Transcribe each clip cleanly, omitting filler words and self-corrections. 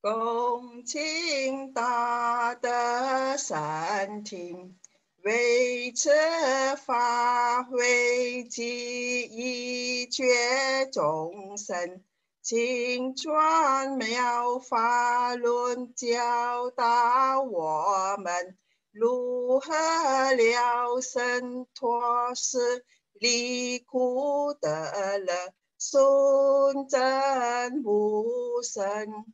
恭敬大德善听，为此法会济一切众生，请转妙法轮教导我们如何了生脱死，离苦得乐，顺真无生。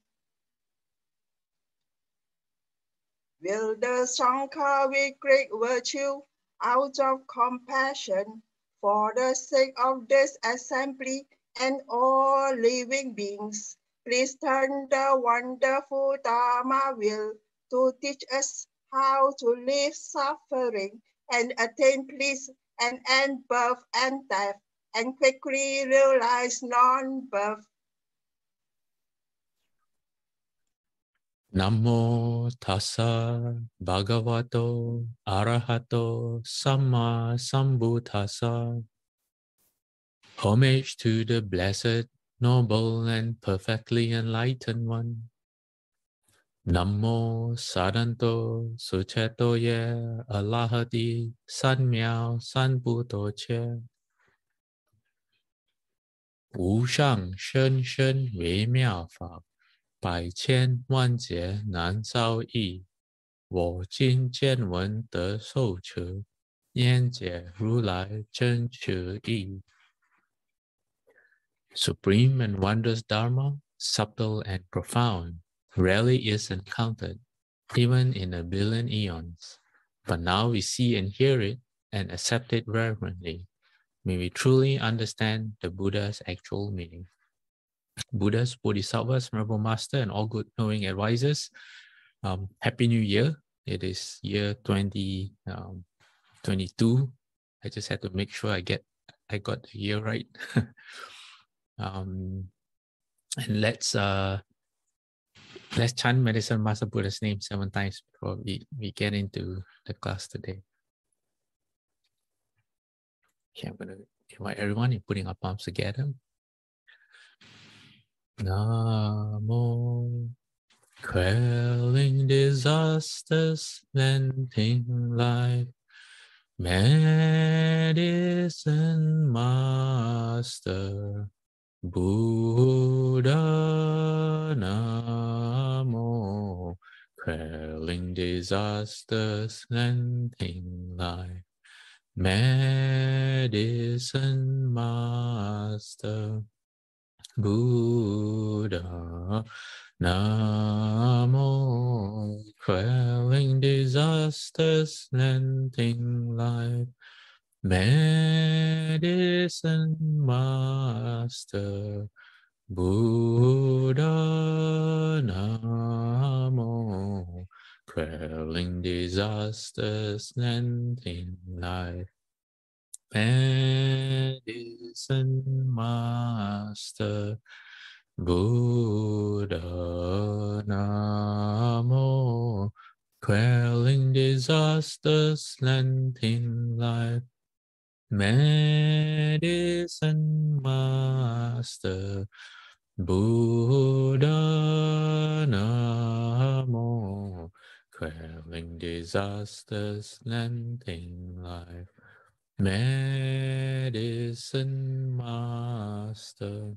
Will the Shankar with great virtue, out of compassion, for the sake of this assembly and all living beings, please turn the wonderful Dharma wheel to teach us how to live suffering and attain peace and end birth and death, and quickly realize non-birth. Namo tassa bhagavato arahato samma sambuddhassa. Homage to the blessed, noble, and perfectly enlightened one. Namo sadanto sucheto ye alahati sanmiao sanbuddho che. 无上甚深微妙法，百千万劫难遭遇。我今见闻得受持，愿解如来真实义。Supreme and wondrous Dharma, subtle and profound, rarely is encountered, even in a billion eons. But now we see and hear it and accept it reverently. May we truly understand the Buddha's actual meaning. Buddhas, Bodhisattvas, Venerable Master, and all good knowing advisors, Happy New Year. It is year 2022. I just had to make sure I got the year right. And let's chant Medicine Master Buddha's name 7 times before we get into the class today. Okay, I'm going to invite everyone in putting our palms together. Namo, quelling disasters, lending life, medicine master, Buddha Namo, quelling disasters, lending life, medicine master, Buddha Namo, quelling disasters, lending life, medicine master, Buddha Namo, quelling disasters, lending life, medicine master, Buddha Namo, quelling disasters, lending life, medicine master, Buddha Namo, quelling disasters, lending life, medicine master,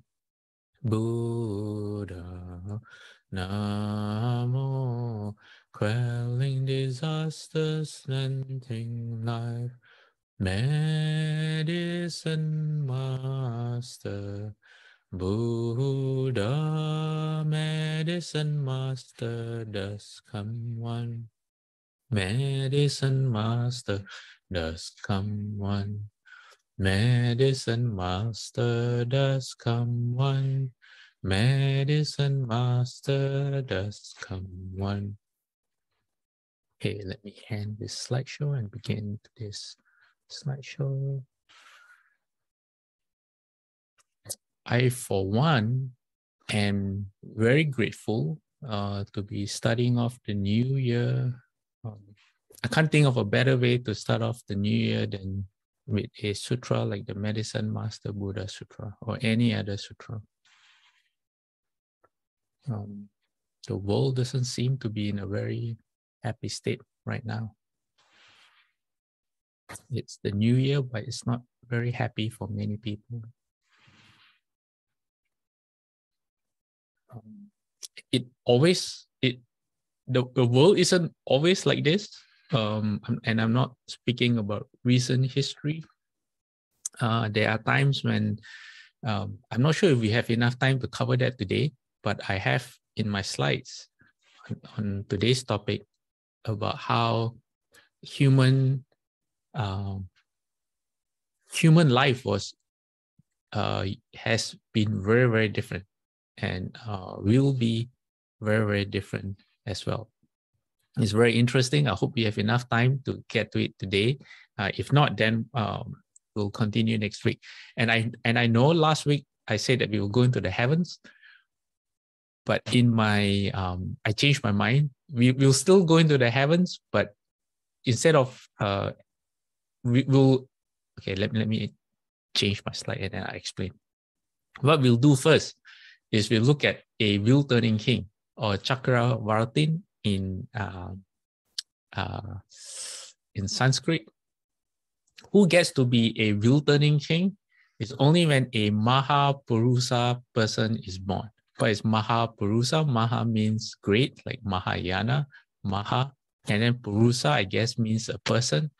Buddha Namo, quelling disasters, lending life, medicine master, Buddha, medicine master, does come one. Medicine master, does come one. Medicine master, does come one. Medicine master, does come one. Okay, let me end this slideshow and begin this slideshow. I, for one, am very grateful to be starting off the new year. I can't think of a better way to start off the new year than with a sutra like the Medicine Master Buddha Sutra or any other sutra. the world doesn't seem to be in a very happy state right now. It's the new year, but it's not very happy for many people. The world isn't always like this. And I'm not speaking about recent history. There are times when I'm not sure if we have enough time to cover that today, but I have in my slides on today's topic about how human life has been very, very different, and will be very, very different as well. It's very interesting. I hope we have enough time to get to it today. If not, then we'll continue next week. And I know last week I said that we will go into the heavens, but in my I changed my mind. We will still go into the heavens, but instead of let me change my slide and then I'll explain. What we'll do first is we'll look at a wheel-turning king, or Chakravartin in Sanskrit. Who gets to be a wheel-turning king is only when a Mahapurusa person is born. What is Mahapurusa? Maha means great, like Mahayana, Maha, and then Purusa, I guess, means a person.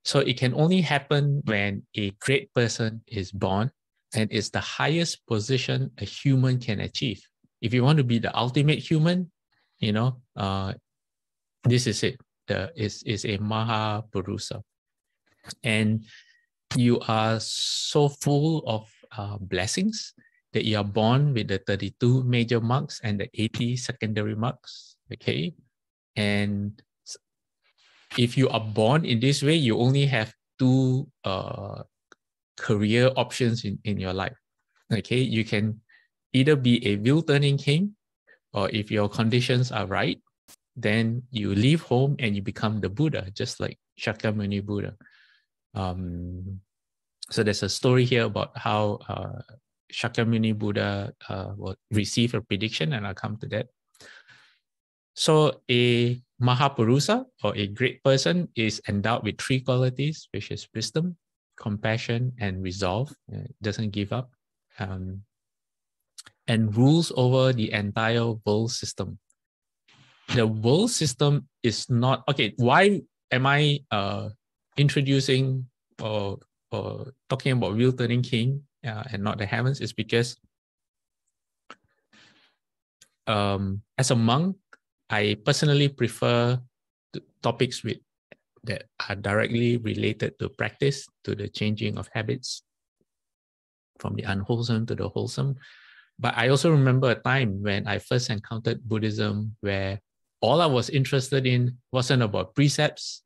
So it can only happen when a great person is born, and it's the highest position a human can achieve. If you want to be the ultimate human, this is it. Is a Mahapurusa. And you are so full of blessings that you are born with the 32 major marks and the 80 secondary marks, okay? And if you are born in this way, you only have 2 career options in your life, okay? You can either be a wheel-turning king, or if your conditions are right, then you leave home and you become the Buddha, just like Shakyamuni Buddha. So there's a story here about how Shakyamuni Buddha will receive a prediction, and I'll come to that. So a Mahapurusa, or a great person, is endowed with 3 qualities, which is wisdom, compassion, and resolve. It doesn't give up, and rules over the entire world system. The world system is not, okay, why am I introducing or talking about wheel-turning king and not the heavens? Is because as a monk, I personally prefer topics that are directly related to practice, to the changing of habits from the unwholesome to the wholesome. But I also remember a time when I first encountered Buddhism where all I was interested in wasn't about precepts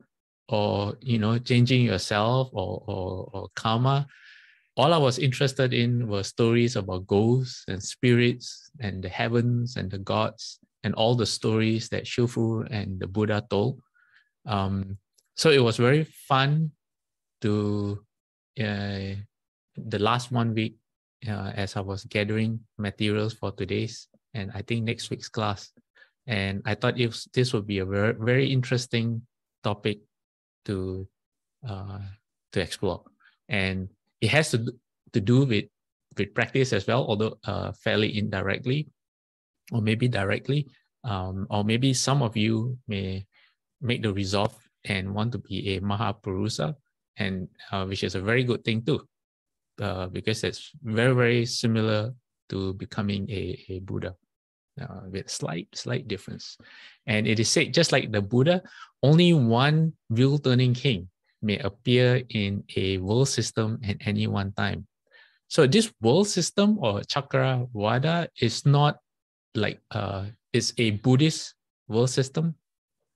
or, changing yourself or karma. All I was interested in were stories about ghosts and spirits and the heavens and the gods and all the stories that Shufu and the Buddha told. So it was very fun to, the last 1 week, as I was gathering materials for today's, and I think next week's class. And I thought this would be a very, very interesting topic to explore. And it has to do with practice as well, although fairly indirectly, or maybe directly, or maybe some of you may make the resolve and want to be a Mahapurusa, and which is a very good thing too, because it's very, very similar to becoming a Buddha, with slight difference. And it is said, just like the Buddha, only one wheel-turning king may appear in a world system at any one time. So this world system, or Chakravada, is not like it's a Buddhist world system.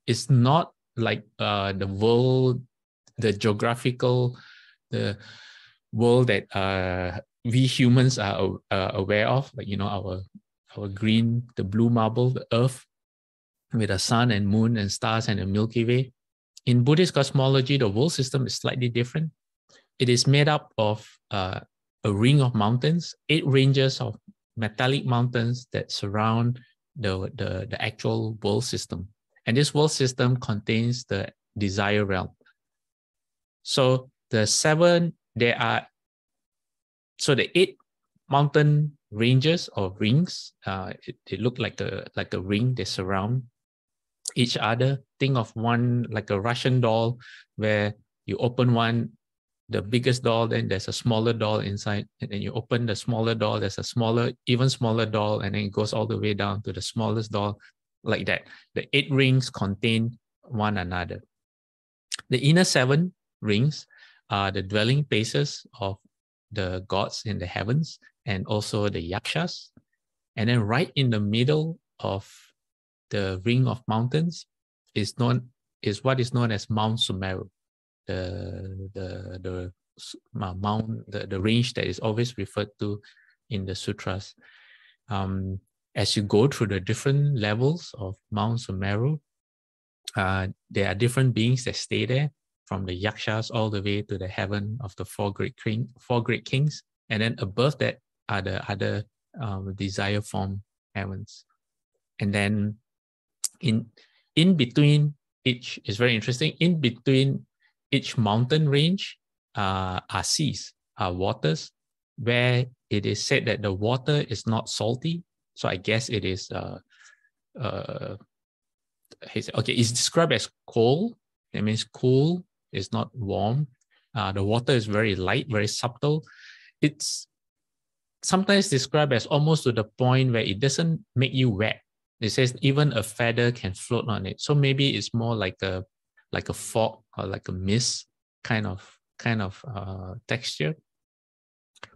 It's not like the world, the geographical, the world that we humans are aware of, like our green, the blue marble, the earth, with the sun and moon and stars and the Milky Way. In Buddhist cosmology, the world system is slightly different. It is made up of a ring of mountains, 8 ranges of metallic mountains that surround the actual world system. And this world system contains the desire realm. So the the 8 mountain ranges or rings, it look like a ring. They surround each other. Think of one like a Russian doll, where you open one, the biggest doll, then there's a smaller doll inside, and then you open the smaller doll, there's a smaller, even smaller doll, and then it goes all the way down to the smallest doll, like that. The 8 rings contain one another. The inner 7 rings are the dwelling places of the gods in the heavens and also the yakshas. And then right in the middle of the ring of mountains is what is known as Mount Sumeru, the range that is always referred to in the sutras. As you go through the different levels of Mount Sumeru, there are different beings that stay there, from the yakshas all the way to the heaven of the four great kings, and then above that are the other desire form heavens. And then in between each is very interesting. In between each mountain range are seas, are waters, where it is said that the water is not salty. So I guess it is okay, it's described as cold. That means cool, it's not warm. The water is very light, very subtle. It's sometimes described as almost to the point where it doesn't make you wet. It says even a feather can float on it. So maybe it's more like a fog or like a mist kind of texture.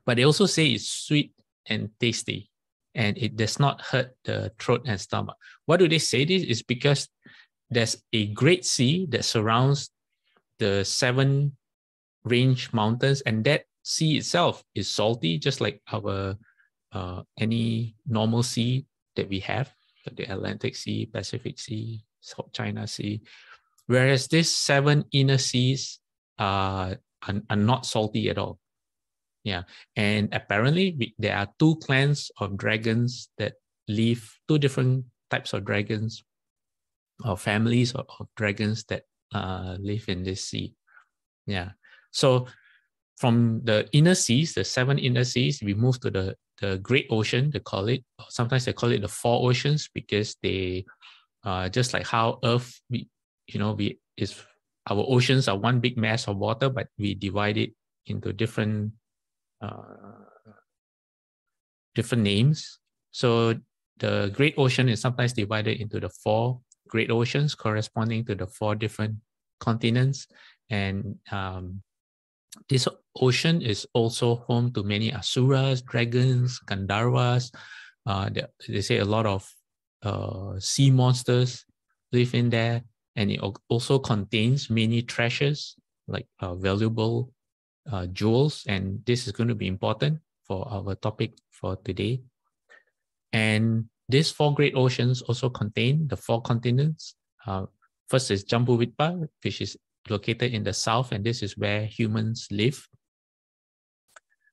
But they also say it's sweet and tasty, and it does not hurt the throat and stomach. Why do they say this? It's because there's a great sea that surrounds the 7 range mountains, and that sea itself is salty, just like our any normal sea that we have, the Atlantic Sea, Pacific Sea, South China Sea. Whereas these 7 inner seas are not salty at all. Yeah, and apparently there are 2 clans of dragons that live, 2 different types of dragons or families of dragons that live in this sea. Yeah, so from the inner seas, the 7 inner seas, we move to the great ocean, they call it. Sometimes they call it the 4 oceans, because they just like how Earth, our oceans are one big mass of water, but we divide it into different names. So the great ocean is sometimes divided into the 4 great oceans, corresponding to the 4 different continents. And this ocean is also home to many asuras, dragons, gandharvas. They say a lot of sea monsters live in there, and it also contains many treasures, like valuable jewels, and this is going to be important for our topic for today. And these 4 great oceans also contain the 4 continents. First is Jambudvipa, which is located in the south, and this is where humans live.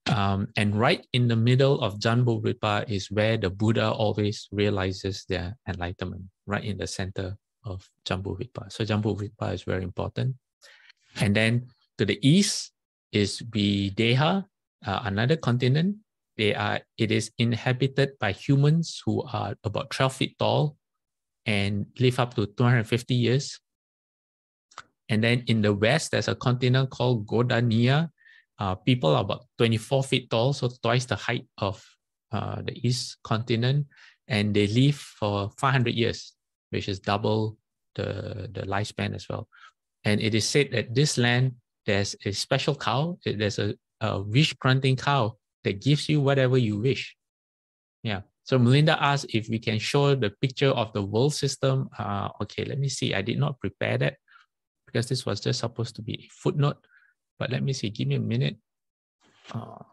And right in the middle of Jambudvipa is where the Buddha always realizes their enlightenment, right in the center of Jambudvipa. So Jambudvipa is very important. And then to the east is Videha, another continent. It is inhabited by humans who are about 12 feet tall and live up to 250 years. And then in the west, there's a continent called Godania. People are about 24 feet tall, so twice the height of the east continent. And they live for 500 years, which is double the lifespan as well. And it is said that this land, there's a special cow. There's a wish-granting cow that gives you whatever you wish. Yeah. So Melinda asked if we can show the picture of the world system. Okay, let me see. I did not prepare that, because this was just supposed to be a footnote. But let me see. Give me a minute. I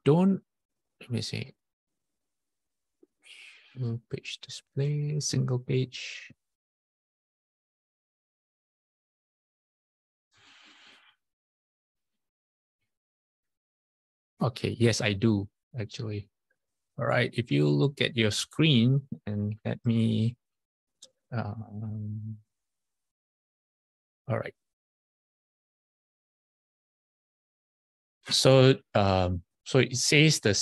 don't. Let me see. Page display, single page. Okay, yes, I do actually. All right, if you look at your screen and let me, all right. So, so it says the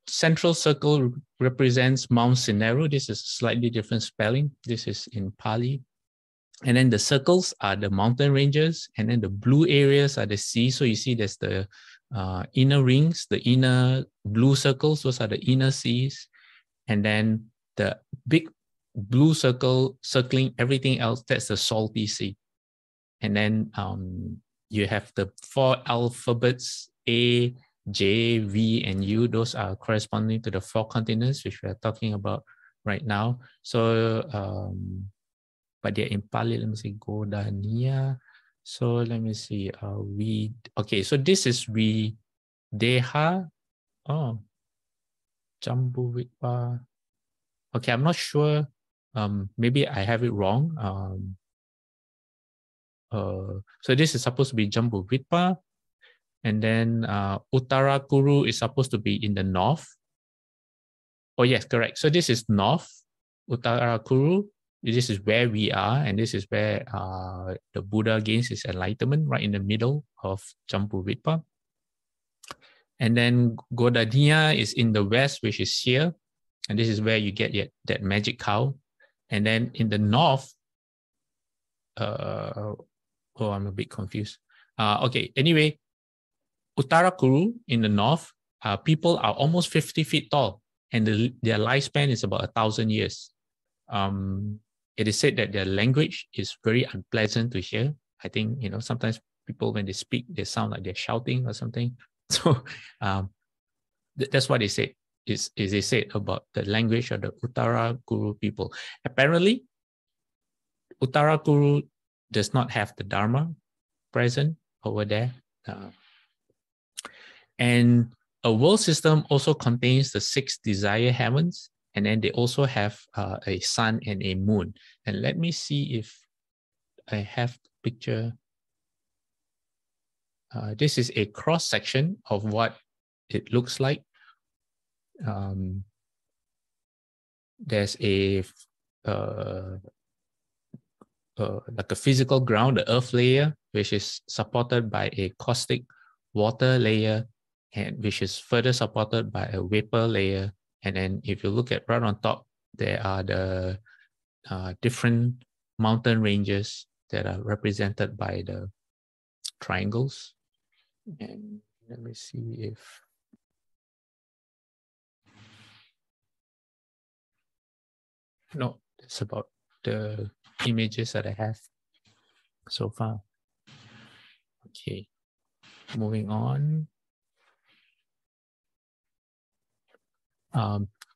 central circle represents Mount Semeru. This is slightly different spelling. This is in Pali. And then the circles are the mountain ranges, and then the blue areas are the sea. So you see there's the inner rings, the inner blue circles, those are the inner seas. And then the big blue circle circling everything else, that's the salty sea. And then you have the 4 alphabets, A, J, V, and U. Those are corresponding to the 4 continents, which we are talking about right now. So, but they're in Pali. Let me see, Godania. So let me see, okay, so this is Deha. Oh, Jambuwitpa. Okay, I'm not sure. Maybe I have it wrong. So this is supposed to be Jambuwitpa. And then Uttarakuru is supposed to be in the north. Oh, yes, correct. So this is north, Uttarakuru. This is where we are, and this is where the Buddha gains his enlightenment, right in the middle of Jambuwitpa. And then Godania is in the west, which is here. And this is where you get that magic cow. And then in the north, oh, I'm a bit confused. Okay, anyway, Uttarakuru in the north, people are almost 50 feet tall, and their lifespan is about 1,000 years. It is said that their language is very unpleasant to hear. I think, sometimes people, when they speak, they sound like they're shouting or something. So that's what they say. Is they said about the language of the Uttarakuru people. Apparently, Uttarakuru does not have the Dharma present over there. And a world system also contains the 6 desire heavens, and then they also have a sun and a moon. And let me see if I have the picture. This is a cross section of what it looks like. There's a like a physical ground, the earth layer, which is supported by a caustic water layer, and which is further supported by a vapor layer. And then if you look at right on top, there are the different mountain ranges that are represented by the triangles. And let me see if... No, it's about the images that I have so far. Okay, moving on.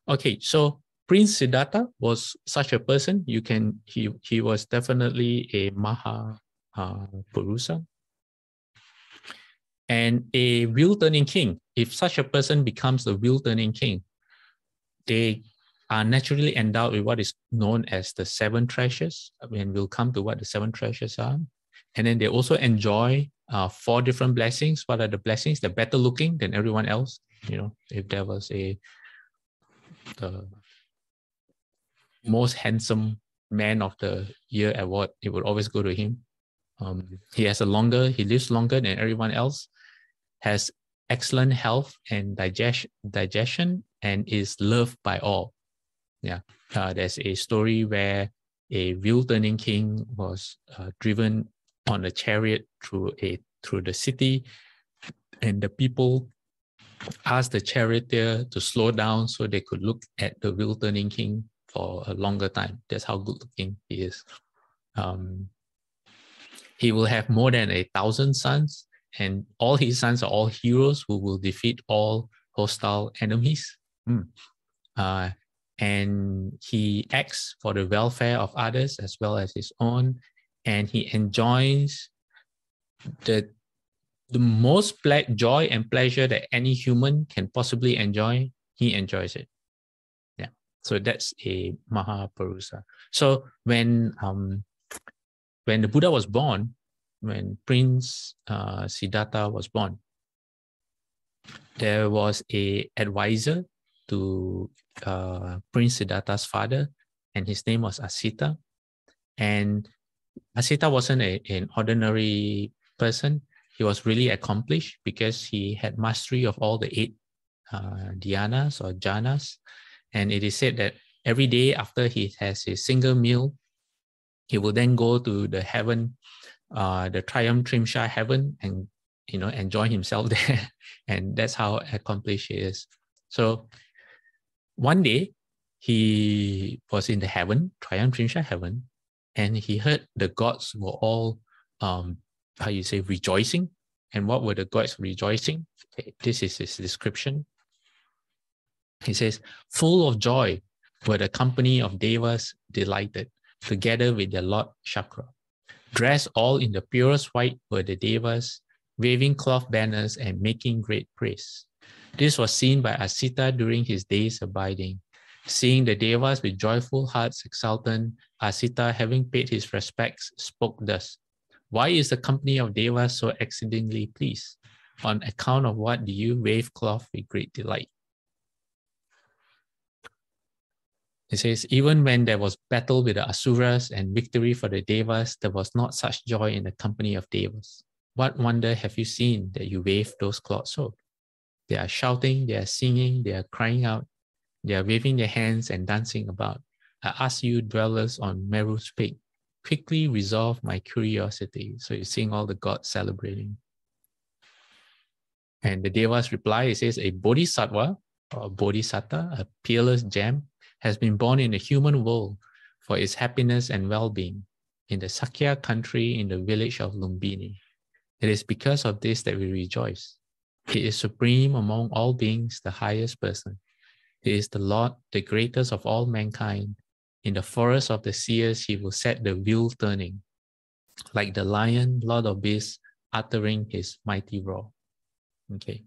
Okay, so Prince Siddhartha was such a person. He was definitely a Maha Purusa and a wheel-turning king. If such a person becomes a wheel-turning king, they are naturally endowed with what is known as the 7 treasures. I mean, we'll come to what the 7 treasures are. And then they also enjoy 4 different blessings. What are the blessings? They're better looking than everyone else. If there was the most handsome man of the year award, it would always go to him. He lives longer than everyone else, has excellent health and digestion, and is loved by all. Yeah, there's a story where a wheel-turning king was driven on a chariot through the city, and the people asked the charioteer to slow down so they could look at the wheel-turning king for a longer time. That's how good-looking he is. He will have more than 1,000 sons, and all his sons are all heroes who will defeat all hostile enemies. And he acts for the welfare of others as well as his own, and he enjoys the most joy and pleasure that any human can possibly enjoy. He enjoys it. Yeah, so that's a Mahapurusa. So when the Buddha was born, when Prince Siddhartha was born, there was a advisor to Prince Siddhartha's father, and his name was Asita. And Asita wasn't an ordinary person. He was really accomplished because he had mastery of all the 8 dhyanas or jhanas. And it is said that every day after he has a single meal, he will then go to the heaven, the Triumtrimsha heaven, and enjoy himself there. And that's how accomplished he is. So one day he was in the heaven, Triumtrimsha heaven, and he heard the gods were all rejoicing. And what were the gods rejoicing? Okay, this is his description. He says, full of joy were the company of devas delighted, together with their Lord Shakra. Dressed all in the purest white were the devas, waving cloth banners and making great praise. This was seen by Asita during his days abiding. Seeing the devas with joyful hearts exultant, Asita, having paid his respects, spoke thus. Why is the company of devas so exceedingly pleased? On account of what do you wave cloth with great delight? It says, even when there was battle with the Asuras and victory for the Devas, there was not such joy in the company of Devas. What wonder have you seen that you wave those cloths so? They are shouting, they are singing, they are crying out, they are waving their hands and dancing about. I ask you, dwellers on Meru's peak, quickly resolve my curiosity. So you're seeing all the gods celebrating. And the Devas reply, it says, a bodhisattva or bodhisatta, a peerless gem, has been born in the human world for its happiness and well-being in the Sakya country in the village of Lumbini. It is because of this that we rejoice. He is supreme among all beings, the highest person. He is the Lord, the greatest of all mankind. In the forest of the seers, he will set the wheel turning, like the lion, Lord of beasts, uttering his mighty roar. Okay.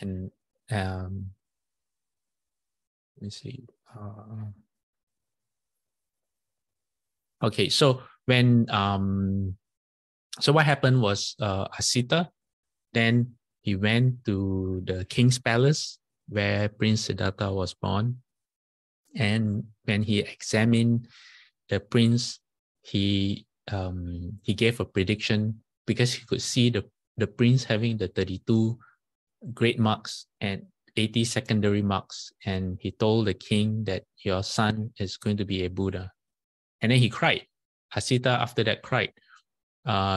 And let me see. Okay, so when so what happened was Asita, then he went to the king's palace where Prince Siddhartha was born, and when he examined the prince, he gave a prediction because he could see the prince having the 32 great marks and 80 secondary marks, and he told the king that your son is going to be a Buddha. And then he cried. Asita after that cried.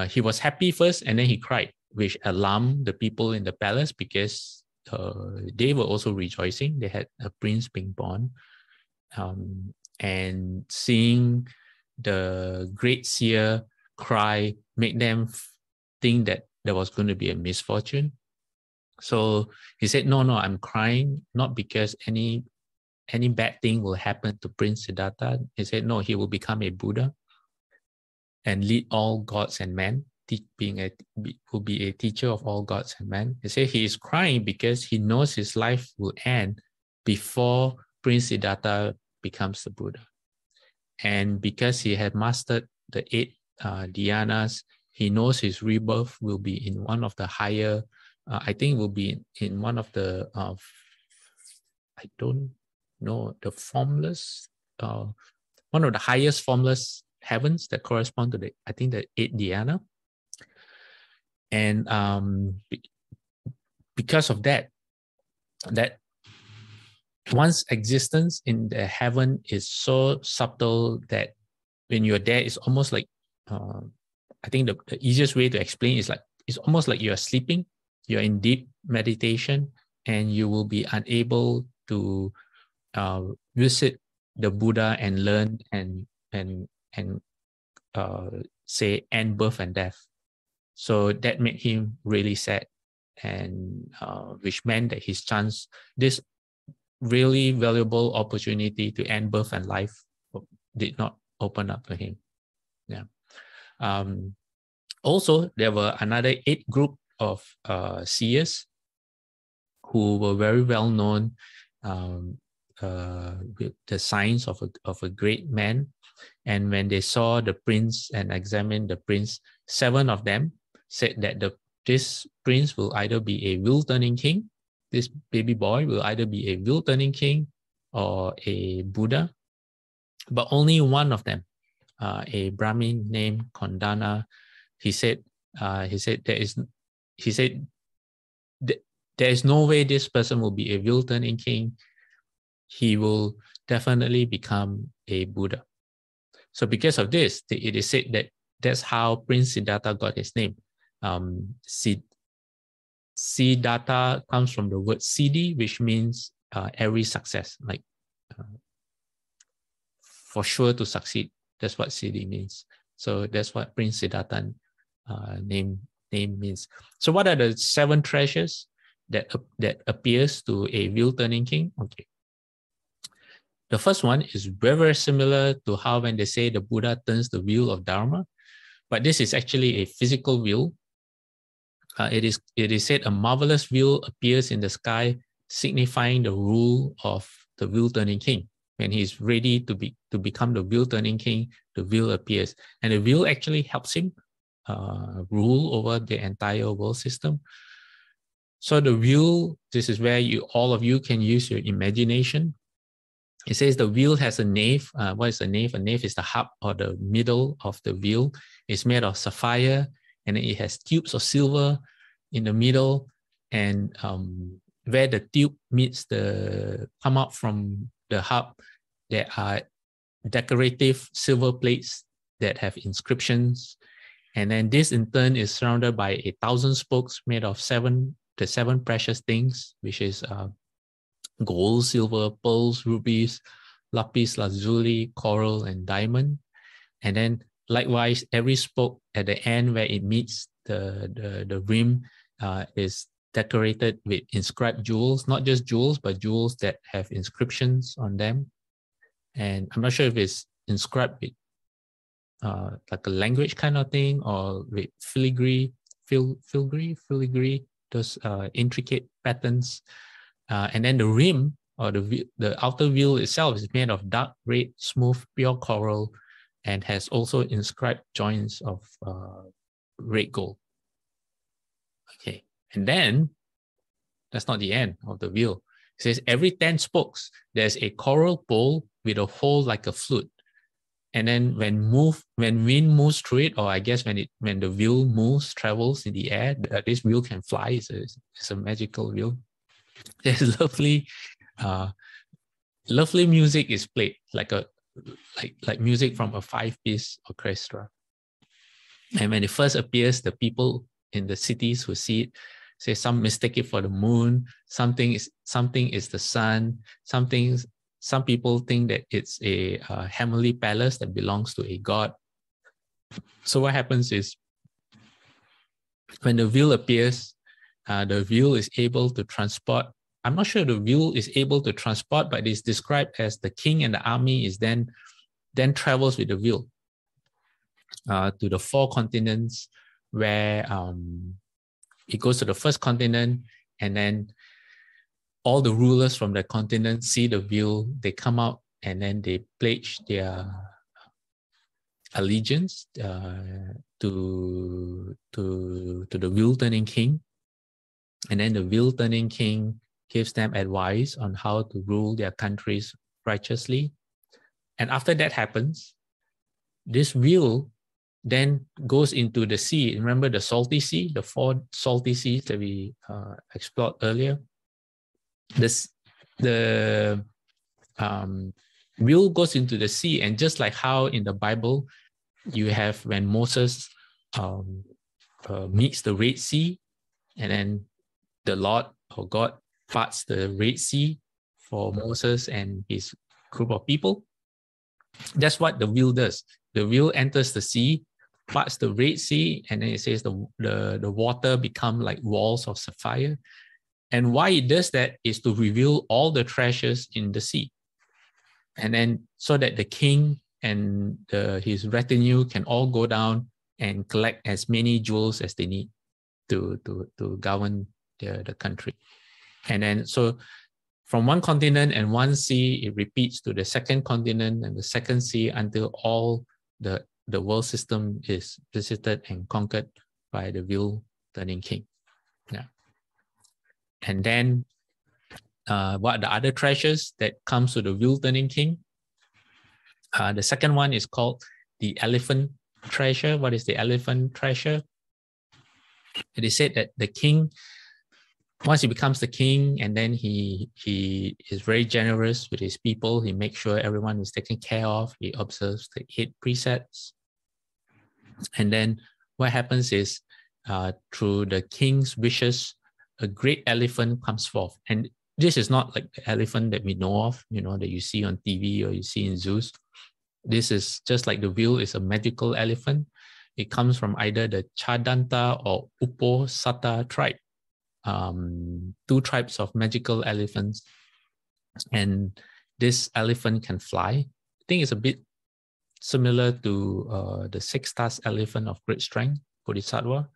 He was happy first, and then he cried, which alarmed the people in the palace because they were also rejoicing. They had a prince being born. And seeing the great seer cry made them think that there was going to be a misfortune. So he said, no, I'm crying not because any bad thing will happen to Prince Siddhartha. He said, no, he will become a Buddha and lead all gods and men, will be a teacher of all gods and men. He said he is crying because he knows his life will end before Prince Siddhartha becomes the Buddha. And because he had mastered the 8 dhyanas, he knows his rebirth will be in one of the higher, I think will be in one of the, I don't know, the formless, one of the highest formless heavens that correspond to the, I think the 8 dhyana. And because of that one's existence in the heaven is so subtle that when you're there, it's almost like, I think the easiest way to explain is like, it's almost like you're sleeping, you're in deep meditation, and you will be unable to visit the Buddha and learn and say end birth and death. So that made him really sad, and which meant that his chance, this really valuable opportunity to end birth and life, did not open up to him. Yeah. Also, there were another 8 group of seers who were very well known with the signs of a great man. And when they saw the prince and examined the prince, 7 of them said that this prince will either be a wheel-turning king, this baby boy will either be a wheel-turning king or a Buddha, but only one of them, a Brahmin named Kondana, he said there is no way this person will be a wheel-turning king. He will definitely become a Buddha. So because of this, it is said that that's how Prince Siddhartha got his name. Siddhartha comes from the word Siddhi, which means every success, like for sure to succeed. That's what Siddhi means. So that's what Prince Siddhartha name means. So what are the 7 treasures that appears to a wheel-turning king? Okay. The first one is very similar to how when they say the Buddha turns the wheel of Dharma, but this is actually a physical wheel. It is said a marvelous wheel appears in the sky, signifying the rule of the wheel-turning king. When he's ready to become the wheel-turning king, the wheel appears, and the wheel actually helps him rule over the entire world system. So the wheel, this is where all of you can use your imagination. It says the wheel has a nave. What is a nave? A nave is the hub or the middle of the wheel. It's made of sapphire, and it has tubes of silver in the middle. And where the tube meets come out from the hub, there are decorative silver plates that have inscriptions. And then this in turn is surrounded by 1,000 spokes made of the 7 precious things, which is gold, silver, pearls, rubies, lapis lazuli, coral, and diamond. And then likewise, every spoke at the end where it meets the rim is decorated with inscribed jewels, not just jewels, but jewels that have inscriptions on them. And I'm not sure if it's inscribed with like a language kind of thing or with filigree, those intricate patterns. And then the rim or the outer wheel itself is made of dark red, smooth, pure coral, and has also inscribed joints of red gold. Okay, and then that's not the end of the wheel. It says every 10 spokes, there's a coral bowl with a hole like a flute. And then when wind moves through it, or I guess when the wheel moves, travels in the air, this wheel can fly. It's a magical wheel. There's lovely music is played, like music from a 5-piece orchestra. And when it first appears, the people in the cities who see it say some mistake it for the moon, something is the sun, some people think that it's a heavenly palace that belongs to a god. So what happens is when the wheel appears, the wheel is able to transport. I'm not sure the wheel is able to transport, but it's described as the king and the army is then travels with the wheel to the 4 continents, where it goes to the first continent, and then all the rulers from the continent see the wheel, they come out, and then they pledge their allegiance to the wheel-turning king. And then the wheel-turning king gives them advice on how to rule their countries righteously. And after that happens, this wheel then goes into the sea. Remember the salty sea, the 4 salty seas that we explored earlier? The wheel goes into the sea, and just like how in the Bible you have when Moses meets the Red Sea, and then the Lord or God parts the Red Sea for Moses and his group of people. That's what the wheel does. The wheel enters the sea, parts the Red Sea, and then it says the water become like walls of sapphire. And why it does that is to reveal all the treasures in the sea. And then so that the king and his retinue can all go down and collect as many jewels as they need to govern the country. And then so from one continent and one sea, it repeats to the second continent and the second sea until all the world system is visited and conquered by the turning king. Yeah. And then what are the other treasures that comes to the wheel turning king? The second one is called the elephant treasure. What is the elephant treasure? It is said that the king, once he becomes the king, and then he is very generous with his people. He makes sure everyone is taken care of. He observes the 8 precepts. And then what happens is, through the king's wishes, a great elephant comes forth. And this is not like the elephant that we know of, that you see on TV or you see in zoos. This is just like the wheel is a magical elephant. It comes from either the Chadanta or Uposatha tribe, 2 tribes of magical elephants. And this elephant can fly. I think it's a bit similar to the 6-task elephant of great strength, Bodhisattva.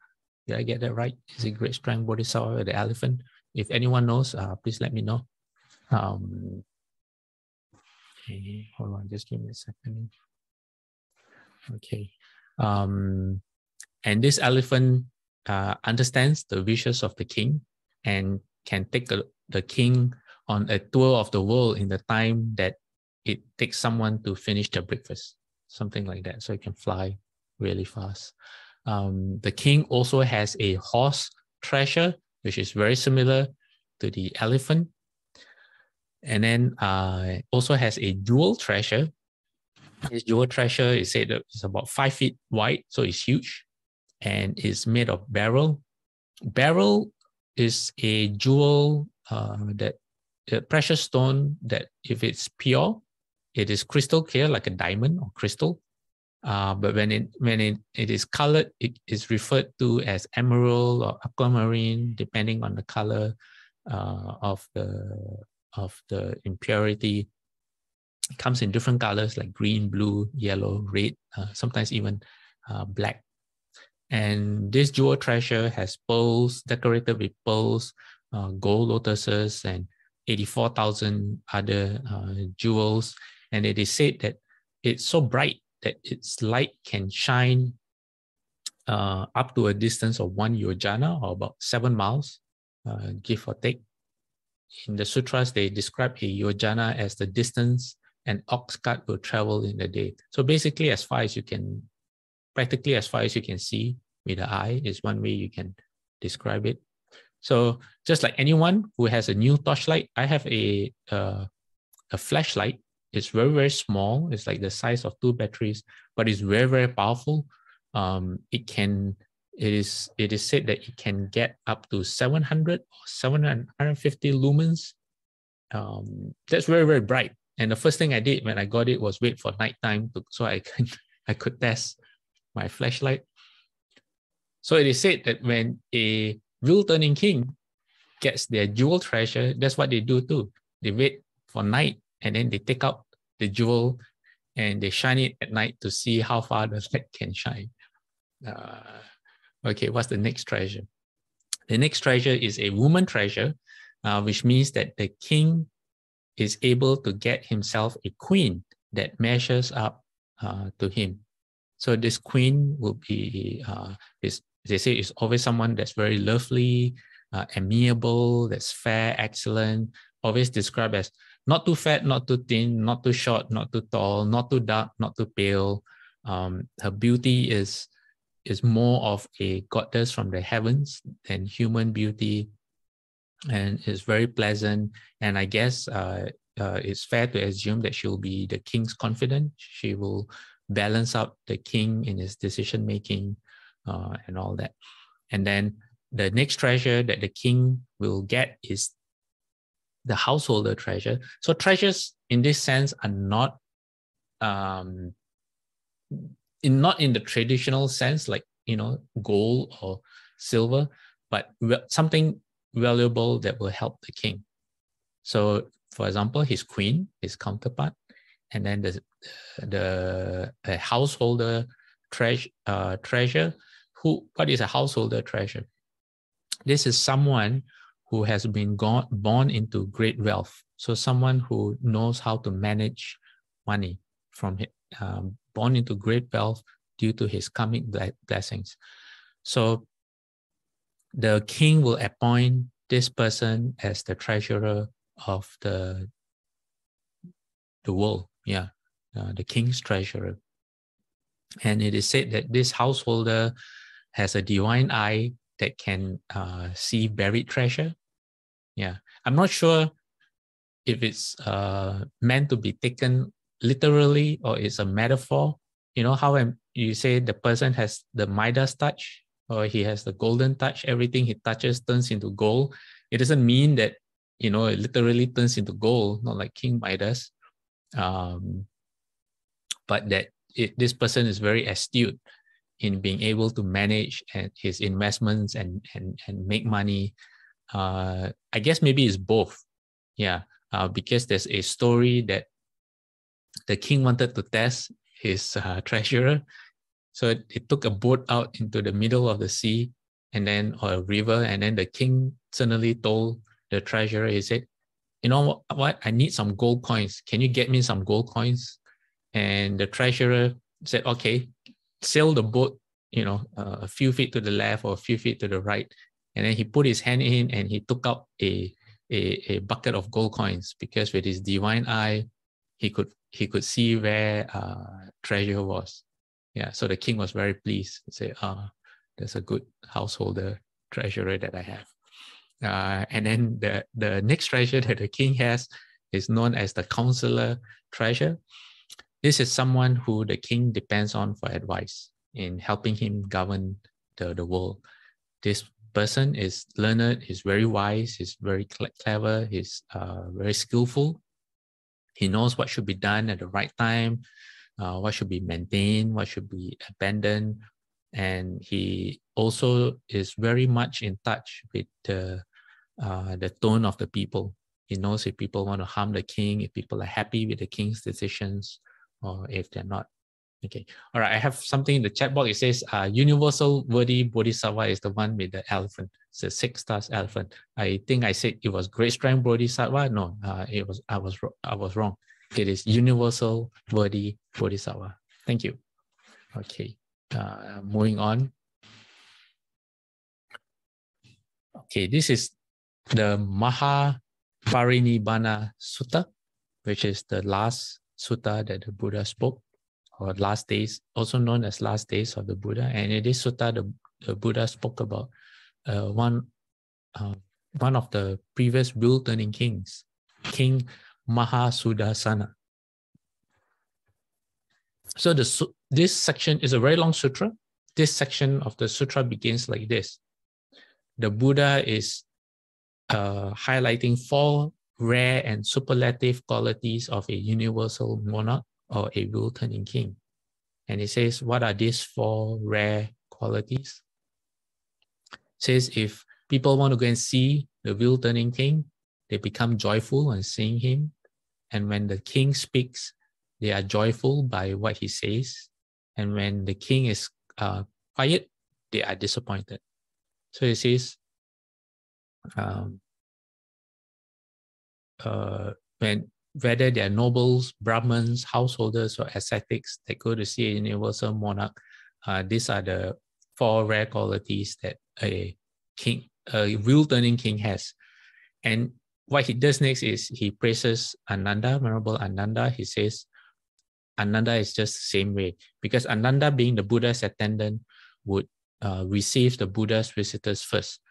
Did I get that right? Is it great strength Bodhisattva, the elephant? If anyone knows, please let me know. Okay, hold on, just give me a second. Okay. And this elephant understands the wishes of the king and can take the king on a tour of the world in the time that it takes someone to finish their breakfast, something like that. So it can fly really fast. The king also has a horse treasure, which is very similar to the elephant. And then also has a jewel treasure. This jewel treasure is said that it's about 5 feet wide, so it's huge, and it's made of beryl. Beryl is a jewel that a precious stone that, if it's pure, it is crystal clear like a diamond or crystal. But when it is colored, it is referred to as emerald or aquamarine, depending on the color of the impurity. It comes in different colors like green, blue, yellow, red, sometimes even black. And this jewel treasure has pearls, decorated with pearls, gold lotuses, and 84,000 other jewels. And it is said that it's so bright that its light can shine up to a distance of 1 yojana, or about 7 miles, give or take. In the sutras, they describe a yojana as the distance an ox cart will travel in a day. So basically, as far as you can, practically as far as you can see with the eye is one way you can describe it. So just like anyone who has a new torchlight, I have a flashlight. It's very, very small. It's like the size of 2 batteries, but it's very, very powerful. It is said that it can get up to 700 or 750 lumens. That's very, very bright. And the first thing I did when I got it was wait for nighttime so I could test my flashlight. So it is said that when a wheel turning king gets their jewel treasure, that's what they do too. They wait for night and then they take out the jewel and they shine it at night to see how far the light can shine. Okay, what's the next treasure? The next treasure is a woman treasure, which means that the king is able to get himself a queen that measures up to him. So this queen will be, they say, is always someone that's very lovely, amiable, that's fair, excellent, always described as not too fat, not too thin, not too short, not too tall, not too dark, not too pale. Her beauty is more of a goddess from the heavens than human beauty, and is very pleasant. And I guess it's fair to assume that she'll be the king's confidant. She will balance out the king in his decision making and all that. And then the next treasure that the king will get is the householder treasure. So treasures in this sense are not in the traditional sense, like, gold or silver, but something valuable that will help the king. So, for example, his queen, his counterpart, and then the householder treasure. What is a householder treasure? This is someone who has been born into great wealth. So someone who knows how to manage money, born into great wealth due to his karmic blessings. So the king will appoint this person as the treasurer of the world. Yeah, the king's treasurer. And it is said that this householder has a divine eye that can see buried treasure. Yeah, I'm not sure if it's meant to be taken literally or it's a metaphor. You know how you say the person has the Midas touch, or he has the golden touch, everything he touches turns into gold. It doesn't mean that, you know, it literally turns into gold, not like King Midas, but that this person is very astute in being able to manage his investments and make money. I guess maybe it's both. Yeah, because there's a story that the king wanted to test his treasurer. So it took a boat out into the middle of the sea and then, or a river. And then the king suddenly told the treasurer, he said, you know what? I need some gold coins. Can you get me some gold coins? And the treasurer said, okay, sail the boat, you know, a few feet to the left or a few feet to the right. And then he put his hand in and he took out a bucket of gold coins, because with his divine eye, he could see where treasure was. Yeah, so the king was very pleased. He said, there's a good householder treasurer that I have. And then the next treasure that the king has is known as the counselor treasure. This is someone who the king depends on for advice in helping him govern the world. This person is learned, he's very wise, he's very clever, he's very skillful. He knows what should be done at the right time, what should be maintained, what should be abandoned. And he also is very much in touch with the tone of the people. He knows if people want to harm the king, if people are happy with the king's decisions, or if they're not. Okay. All right. I have something in the chat box. It says universal worthy bodhisattva is the one with the elephant. It's a 6 stars elephant. I think I said it was great strength bodhisattva. No, I was wrong. It is universal worthy bodhisattva. Thank you. Okay. Moving on. Okay, this is the Mahaparinibbana Sutta, which is the last sutta that the Buddha spoke, or last days, also known as last days of the Buddha. And in this sutta, the Buddha spoke about one of the previous wheel-turning kings, King Mahasudassana. So this section is a very long sutra. This section of the sutra begins like this. The Buddha is highlighting 4 rare and superlative qualities of a universal monarch or a wheel-turning king. And it says, what are these 4 rare qualities? It says, if people want to go and see the wheel-turning king, they become joyful on seeing him. And when the king speaks, they are joyful by what he says. And when the king is quiet, they are disappointed. So it says, whether they are nobles, Brahmins, householders, or ascetics that go to see a universal monarch, these are the 4 rare qualities that a wheel-turning king has. And what he does next is he praises Ananda, Venerable Ananda. He says, Ananda is just the same way, because Ananda, being the Buddha's attendant, would receive the Buddha's visitors first.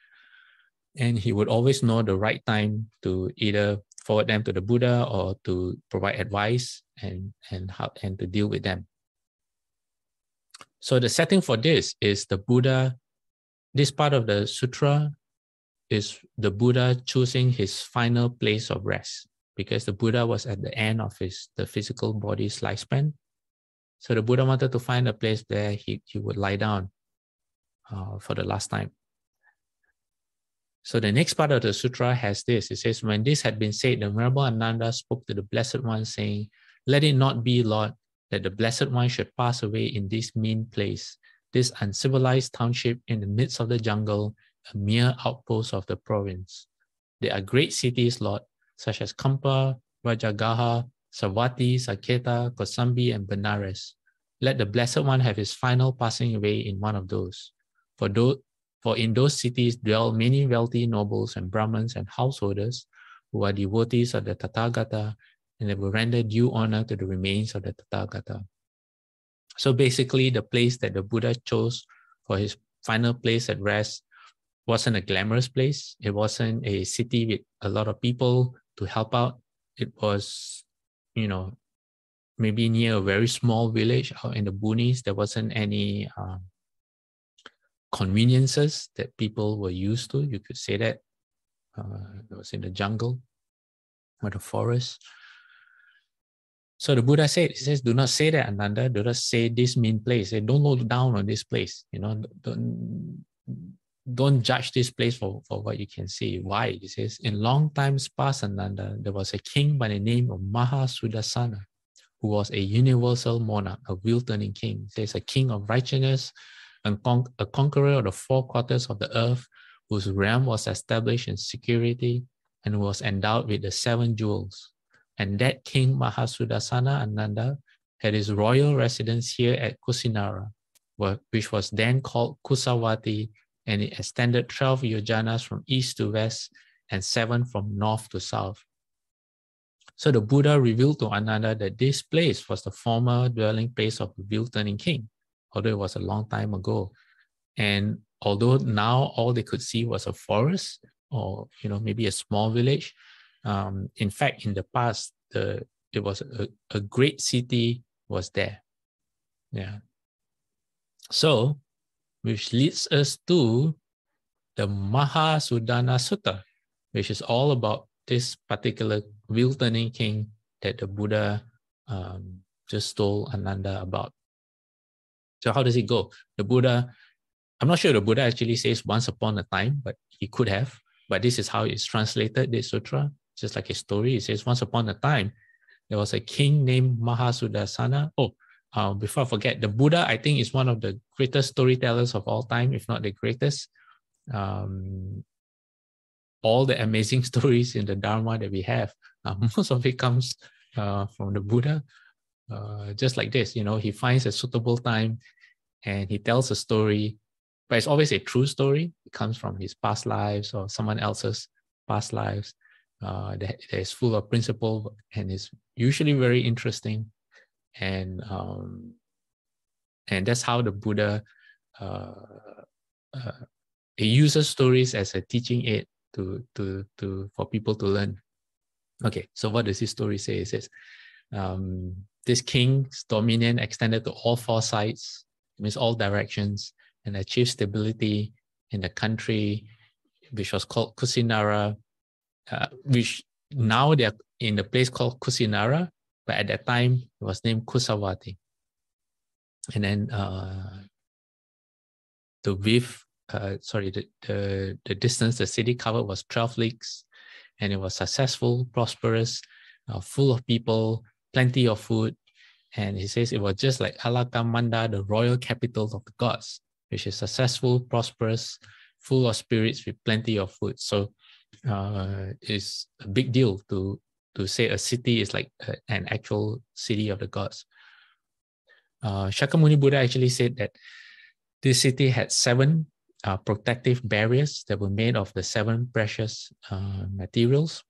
And he would always know the right time to either forward them to the Buddha or to provide advice and to deal with them. So the setting for this is the Buddha. This part of the sutra is the Buddha choosing his final place of rest, because the Buddha was at the end of the physical body's lifespan. So the Buddha wanted to find a place where he would lie down for the last time. So the next part of the sutra has this. It says, when this had been said, the Venerable Ananda spoke to the Blessed One, saying, let it not be, Lord, that the Blessed One should pass away in this mean place, this uncivilized township in the midst of the jungle, a mere outpost of the province. There are great cities, Lord, such as Kampa, Rajagaha, Savatthi, Saketa, Kosambi, and Benares. Let the Blessed One have his final passing away in one of those. For For in those cities dwell many wealthy nobles and Brahmins and householders who are devotees of the Tathagata, and they will render due honor to the remains of the Tathagata. So basically, the place that the Buddha chose for his final place at rest wasn't a glamorous place. It wasn't a city with a lot of people to help out. It was, maybe near a very small village out in the boonies. There wasn't any conveniences that people were used to. You could say that. It was in the jungle or the forest. So the Buddha said, he says, do not say that, Ananda. Do not say this mean place. Say, don't look down on this place. Don't judge this place for what you can see. Why? He says, in long times past, Ananda, there was a king by the name of Mahasudassana, who was a universal monarch, a wheel-turning king. He says, a king of righteousness, a conqueror of the 4 quarters of the earth, whose realm was established in security and was endowed with the 7 jewels. And that king Mahasudassana, Ananda, had his royal residence here at Kusinara, which was then called Kusawati, and it extended 12 yojanas from east to west and 7 from north to south. So the Buddha revealed to Ananda that this place was the former dwelling place of the wheel-turning king, although it was a long time ago. And although now all they could see was a forest or maybe a small village, in fact, in the past, it was a great city was there. Yeah. So, which leads us to the Mahasudana Sutta, which is all about this particular wheel-turning king that the Buddha just told Ananda about. So how does it go? The Buddha, I'm not sure the Buddha actually says once upon a time, but he could have. But this is how it's translated, this sutra. Just like a story, it says, once upon a time, there was a king named Mahasudassana. Before I forget, the Buddha, I think, is one of the greatest storytellers of all time, if not the greatest. All the amazing stories in the Dharma that we have, most of it comes from the Buddha. Just like this, he finds a suitable time and he tells a story, but it's always a true story. It comes from his past lives or someone else's past lives. That is full of principle and is usually very interesting, and that's how the Buddha he uses stories as a teaching aid for people to learn. Okay, so what does this story say? It says this king's dominion extended to all 4 sides, it means all directions, and achieved stability in the country, which was called Kusinara. Which now they're in a place called Kusinara, but at that time it was named Kusawati. And then the distance the city covered was 12 leagues, and it was successful, prosperous, full of people, plenty of food. And he says it was just like Alakamanda, the royal capital of the gods, which is successful, prosperous, full of spirits with plenty of food. So is a big deal to say a city is like an actual city of the gods. Shakyamuni Buddha actually said that this city had 7 protective barriers that were made of the 7 precious materials.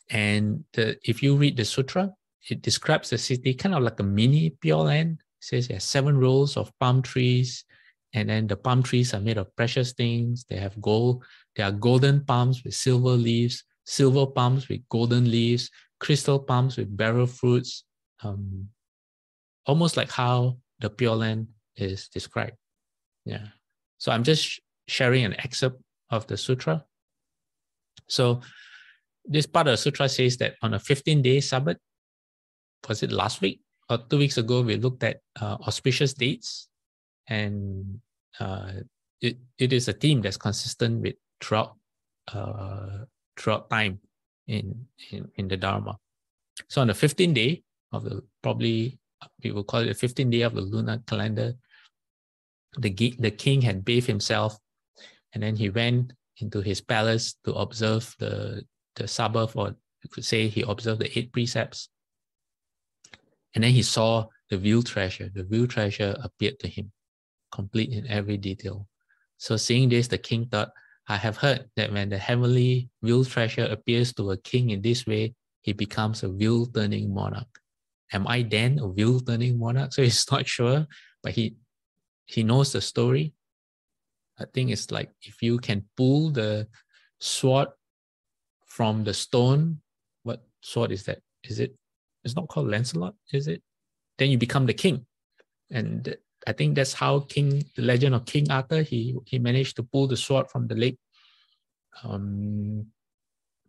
And if you read the sutra, it describes the city kind of like a mini Pure Land. It says there are 7 rows of palm trees, and then the palm trees are made of precious things. They have gold. There are golden palms with silver leaves, silver palms with golden leaves, crystal palms with beryl fruits, almost like how the Pure Land is described. Yeah. So I'm just sharing an excerpt of the sutra. So this part of the sutra says that on a 15-day Sabbath, was it last week or 2 weeks ago, we looked at auspicious dates, and it is a theme that's consistent with throughout time in the Dharma. So on the 15th day of the, probably we will call it the 15th day of the lunar calendar, the king had bathed himself, and then he went into his palace to observe the Sabbath, or you could say he observed the 8 precepts. And then he saw the veil treasure. The veil treasure appeared to him, complete in every detail. So seeing this, the king thought, I have heard that when the heavenly wheel treasure appears to a king in this way, he becomes a wheel-turning monarch. Am I then a wheel-turning monarch? So he's not sure, but he knows the story. I think it's like if you can pull the sword from the stone, what sword is that? It's not called Lancelot, is it? Then you become the king. And I think that's how the legend of King Arthur, he managed to pull the sword from the lake.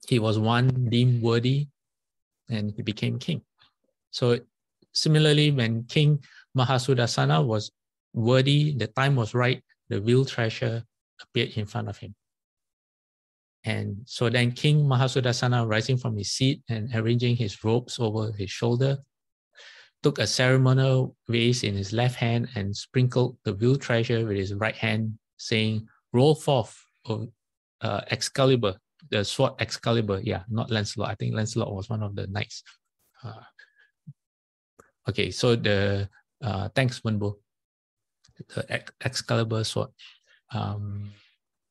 He was one deemed worthy and he became king. So similarly, when King Mahasudasana was worthy, the time was right, the wheel treasure appeared in front of him. And so then King Mahasudasana, rising from his seat and arranging his robes over his shoulder, took a ceremonial vase in his left hand and sprinkled the wheel treasure with his right hand, saying, roll forth, Excalibur, the sword Excalibur. Yeah, not Lancelot. I think Lancelot was one of the knights. Okay, so the, thanks, Wenbo, the Excalibur sword.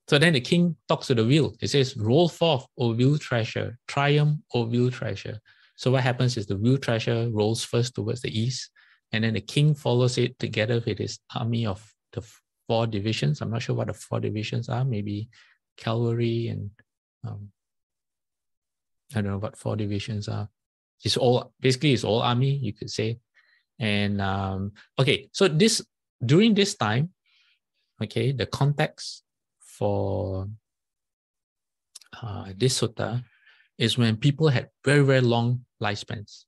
So then the king talks to the wheel. He says, roll forth, O wheel treasure, triumph, O wheel treasure. So what happens is the wheel treasure rolls first towards the east, and then the king follows it together with his army of the 4 divisions. I'm not sure what the 4 divisions are, maybe cavalry and I don't know what 4 divisions are. It's all army, you could say. And okay, so during this time, okay, the context for this sutta is when people had very, very long lifespans.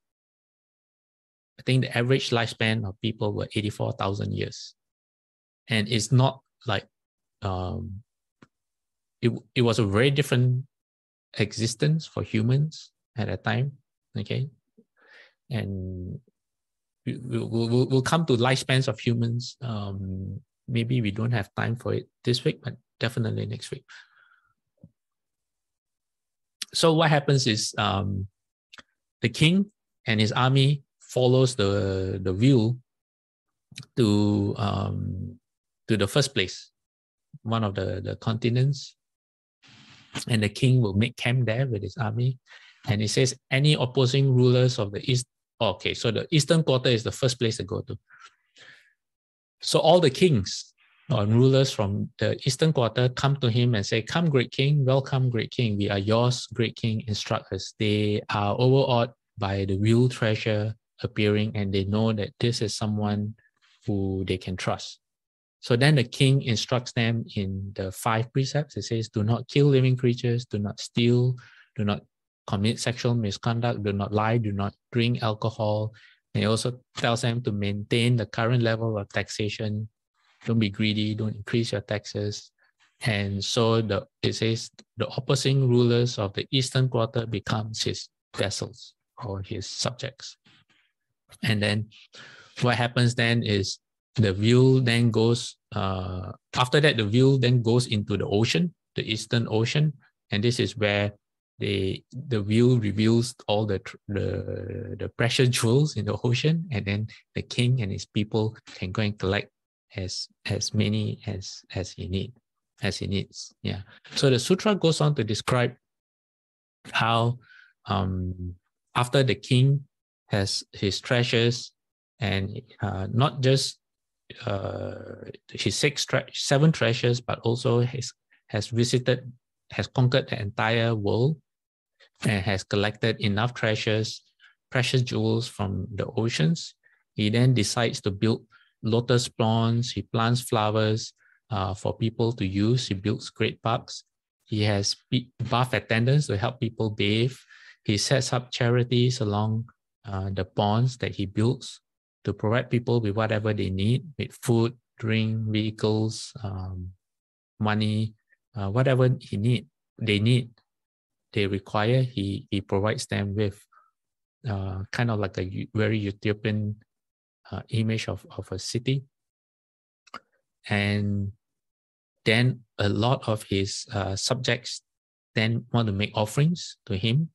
I think the average lifespan of people were 84,000 years. And it's not like, it was a very different existence for humans at that time, okay? And we'll come to lifespans of humans. Maybe we don't have time for it this week, but definitely next week. So what happens is the king and his army follows the wheel to the first place, one of the continents, and the king will make camp there with his army. And he says any opposing rulers of the east. Okay, so the eastern quarter is the first place to go to. So all the kings or rulers from the eastern quarter come to him and say, come, great king, welcome, great king. We are yours, great king, instruct us. They are overawed by the real treasure appearing, and they know that this is someone who they can trust. So then the king instructs them in the 5 precepts. It says, do not kill living creatures, do not steal, do not commit sexual misconduct, do not lie, do not drink alcohol. And he also tells them to maintain the current level of taxation. Don't be greedy, don't increase your taxes. And so it says the opposing rulers of the eastern quarter becomes his vassals or his subjects. And then what happens then is the wheel then goes, after that, the wheel then goes into the ocean, the Eastern Ocean. And this is where the wheel reveals all the precious jewels in the ocean. And then the king and his people can go and collect as many as he needs. Yeah. So the sutra goes on to describe how after the king has his treasures and not just his 7 treasures, but also has conquered the entire world and has collected enough treasures, precious jewels from the oceans. He then decides to build lotus ponds. He plants flowers for people to use. He builds great parks. He has bath attendants to help people bathe. He sets up charities along the ponds that he builds to provide people with whatever they need, with food, drink, vehicles, money, whatever they require, he provides them with kind of like a very utopian image of a city. And then a lot of his subjects then want to make offerings to him,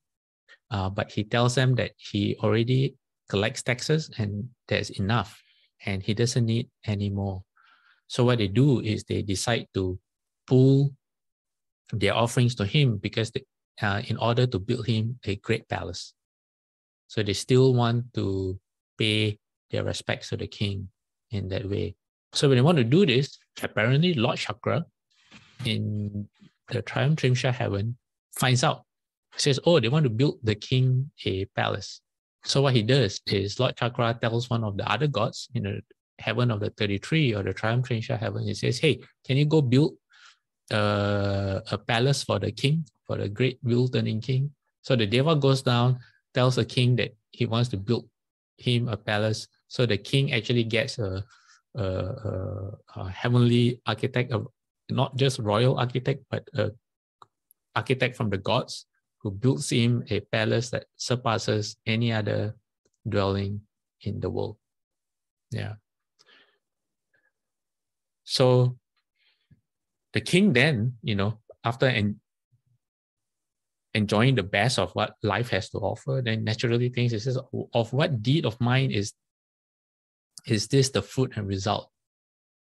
but he tells them that he already collects taxes and there's enough and he doesn't need any more. So what they do is they decide to pull their offerings to him because they, in order to build him a great palace. So they still want to pay their respects to the king in that way. So when they want to do this, apparently Lord Chakra in the Triumph Trimsha heaven finds out. He says, oh, they want to build the king a palace. So what he does is Lord Chakra tells one of the other gods in the heaven of the 33 or the Triumph Trimsha heaven, he says, hey, can you go build a palace for the king, for the great wheel-turning king? So the Deva goes down, tells the king that he wants to build him a palace. So the king actually gets a heavenly architect, not just royal architect, but an architect from the gods who builds him a palace that surpasses any other dwelling in the world. Yeah. So the king then, after enjoying the best of what life has to offer, then naturally thinks, it says, of what deed of mine is this the fruit and result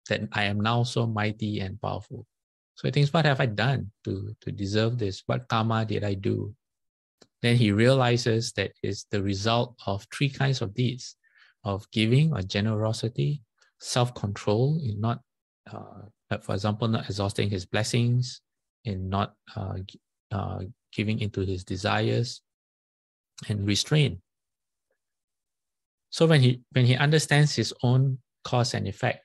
that I am now so mighty and powerful? So he thinks, what have I done to deserve this? What karma did I do? Then he realizes that it's the result of three kinds of deeds: of giving or generosity, self-control in not, for example, not exhausting his blessings, in not giving into his desires, and restraint. So when he understands his own cause and effect,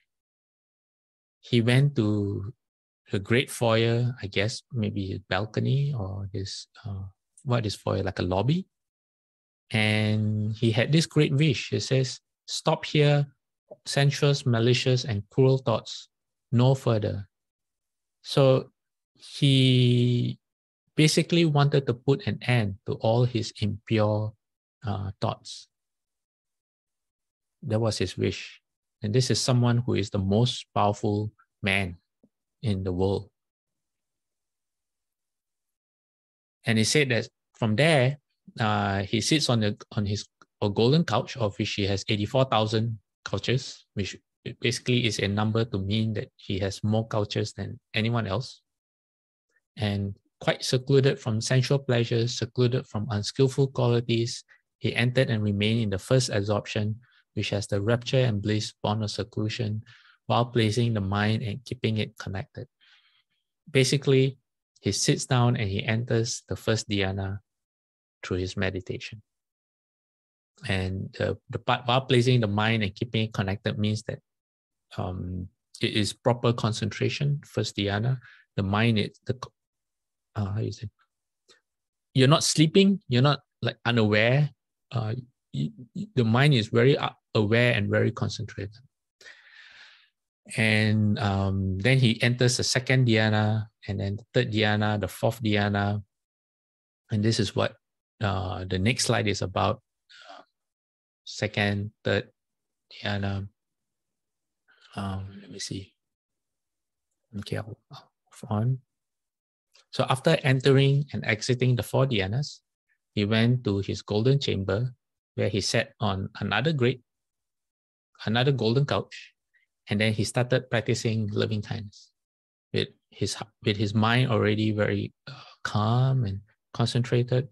he went to the great foyer, I guess maybe his balcony or his what is foyer, like a lobby, and he had this great wish. He says, stop here, sensuous, malicious, and cruel thoughts, no further. So he basically wanted to put an end to all his impure thoughts. That was his wish. And this is someone who is the most powerful man in the world. And he said that from there, he sits on his golden couch, of which he has 84,000 couches, which basically is a number to mean that he has more couches than anyone else. And quite secluded from sensual pleasures, secluded from unskillful qualities, he entered and remained in the first absorption, which has the rapture and bliss born of seclusion, while placing the mind and keeping it connected. Basically, he sits down and he enters the first dhyana through his meditation. And the part while placing the mind and keeping it connected means that it is proper concentration, first dhyana. The mind is how you say? You're not sleeping, you're not like unaware. The mind is very aware and very concentrated. And then he enters the second dhyana, and then the third dhyana, the fourth dhyana. And this is what the next slide is about. Second, third dhyana. Let me see. Okay, I'll move on. So after entering and exiting the four dhyanas, he went to his golden chamber, where he sat on another golden couch, and then he started practicing loving kindness with his mind already very calm and concentrated.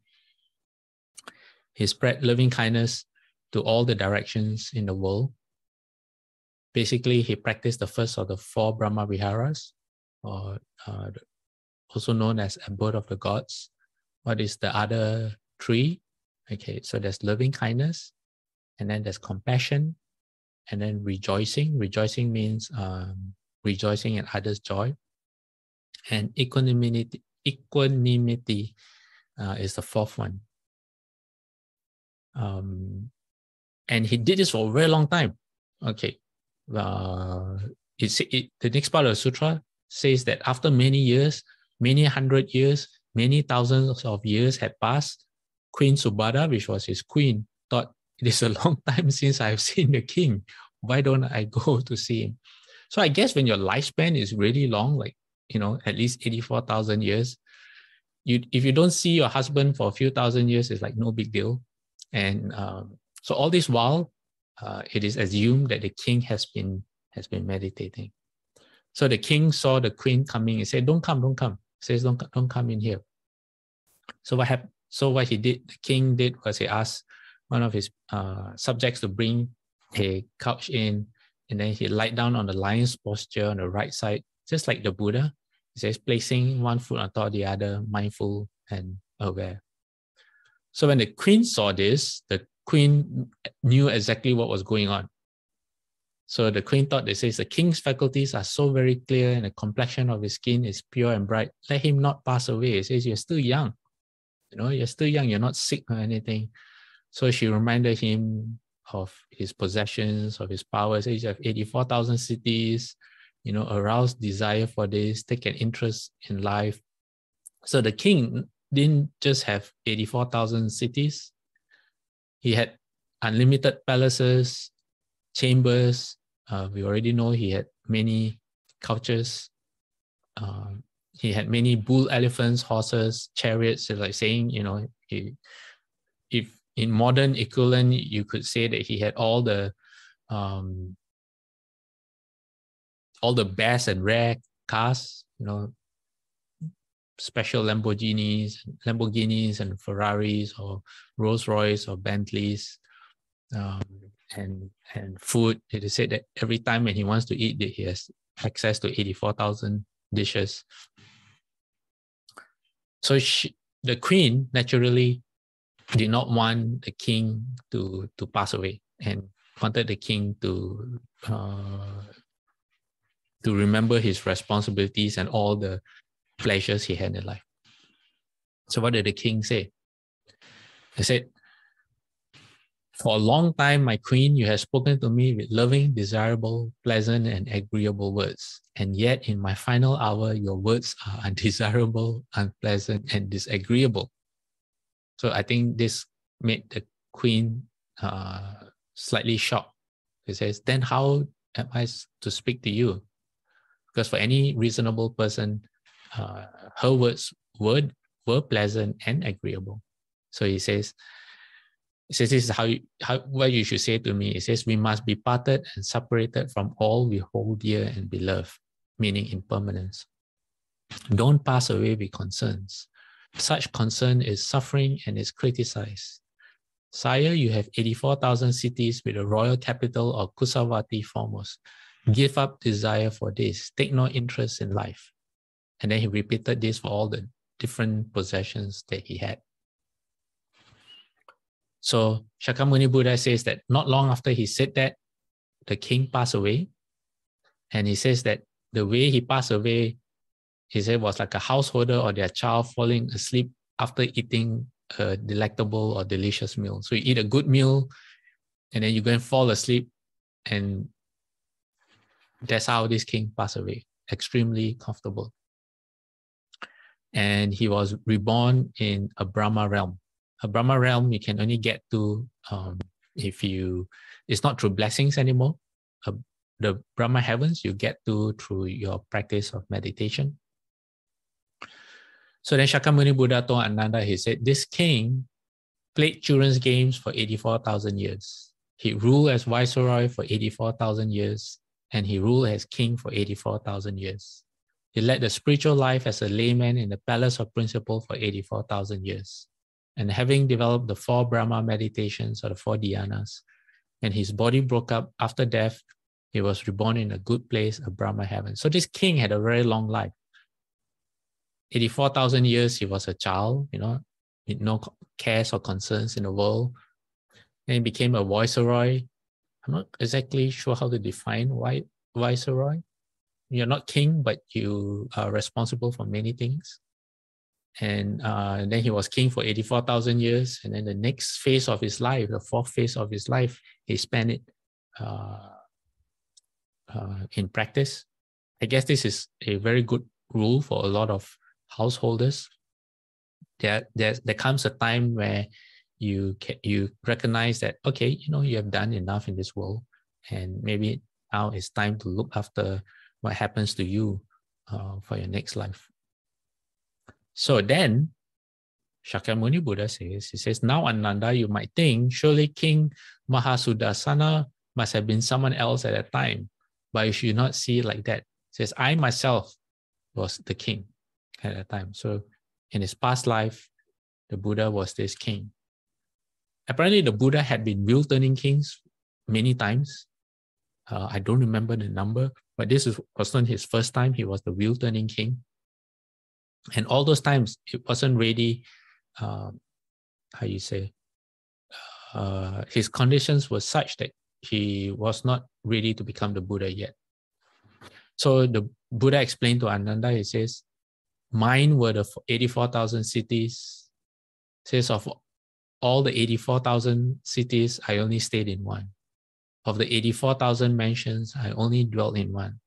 He spread loving kindness to all the directions in the world. Basically, he practiced the first of the four Brahma Viharas, or also known as abode of the gods. What is the other three? Okay, so there's loving kindness, and then there's compassion, and then rejoicing. Rejoicing means rejoicing in others' joy. And equanimity is the fourth one. And he did this for a very long time. Okay, the next part of the sutra says that after many years, many hundred years, many thousands of years had passed, Queen Subhadra, which was his queen, thought, it is a long time since I've seen the king. Why don't I go to see him? So I guess when your lifespan is really long, like, at least 84,000 years, if you don't see your husband for a few thousand years, it's like no big deal. And so all this while, it is assumed that the king has been meditating. So the king saw the queen coming and said, don't come. He says, don't come in here. So what happened? So what he did, the king did, was he asked one of his subjects to bring a couch in, and then he lied down on the lion's posture on the right side, just like the Buddha. He says, placing one foot on top of the other, mindful and aware. So when the queen saw this, the queen knew exactly what was going on. So the queen thought, the king's faculties are so very clear and the complexion of his skin is pure and bright. Let him not pass away. It says, you're still young. You're still young. You're not sick or anything. So she reminded him of his possessions, of his powers. You have 84,000 cities, arouse desire for this, take an interest in life. So the king didn't just have 84,000 cities. He had unlimited palaces, chambers. We already know he had many cultures. He had many bull elephants, horses, chariots. So like saying, if in modern equivalent, you could say that he had all the best and rare cars, special Lamborghinis and Ferraris or Rolls Royce or Bentleys, and food. It is said that every time when he wants to eat, he has access to 84,000 dishes. So the queen naturally did not want the king to pass away and wanted the king to remember his responsibilities and all the pleasures he had in life. So what did the king say? He said, for a long time, my queen, you have spoken to me with loving, desirable, pleasant, and agreeable words. And yet in my final hour, your words are undesirable, unpleasant, and disagreeable. So I think this made the queen slightly shocked. He says, then how am I to speak to you? Because for any reasonable person, her words were pleasant and agreeable. So he says, this is what you should say to me. It says, we must be parted and separated from all we hold dear and beloved, meaning impermanence. Don't pass away with concerns. Such concern is suffering and is criticized. Sire, you have 84,000 cities with a royal capital or Kusavati foremost. Give up desire for this. Take no interest in life. And then he repeated this for all the different possessions that he had. So Shakyamuni Buddha says that not long after he said that, the king passed away. And he says that the way he passed away, he said, was like a householder or their child falling asleep after eating a delectable or delicious meal. So you eat a good meal and then you go and fall asleep, and that's how this king passed away, extremely comfortable. And he was reborn in a Brahma realm. A Brahma realm you can only get to it's not through blessings anymore. The Brahma heavens you get to through your practice of meditation. So then Shakyamuni Buddha told Ananda, he said, this king played children's games for 84,000 years. He ruled as viceroy for 84,000 years, and he ruled as king for 84,000 years. He led the spiritual life as a layman in the palace of principle for 84,000 years. And having developed the 4 Brahma meditations or the 4 dhyanas, and his body broke up after death, he was reborn in a good place, a Brahma heaven. So this king had a very long life. 84,000 years, he was a child, with no cares or concerns in the world. Then he became a viceroy. I'm not exactly sure how to define viceroy. You're not king, but you are responsible for many things. And then he was king for 84,000 years. And then the next phase of his life, the 4th phase of his life, he spent it in practice. I guess this is a very good rule for a lot of householders. There comes a time where you recognize that, okay, you have done enough in this world, and maybe now it's time to look after what happens to you for your next life. So then Shakyamuni Buddha says, now Ananda, you might think, surely King Mahasudarsana must have been someone else at that time, but you should not see it like that. says, I myself was the king at that time. So in his past life, the Buddha was this king. Apparently, the Buddha had been wheel-turning kings many times. I don't remember the number, but this wasn't his first time. He was the wheel-turning king. And all those times, it wasn't really, his conditions were such that he was not ready to become the Buddha yet. So the Buddha explained to Ananda, he says, mine were the 84,000 cities. Says of all the 84,000 cities, I only stayed in one. Of the 84,000 mansions, I only dwelt in one.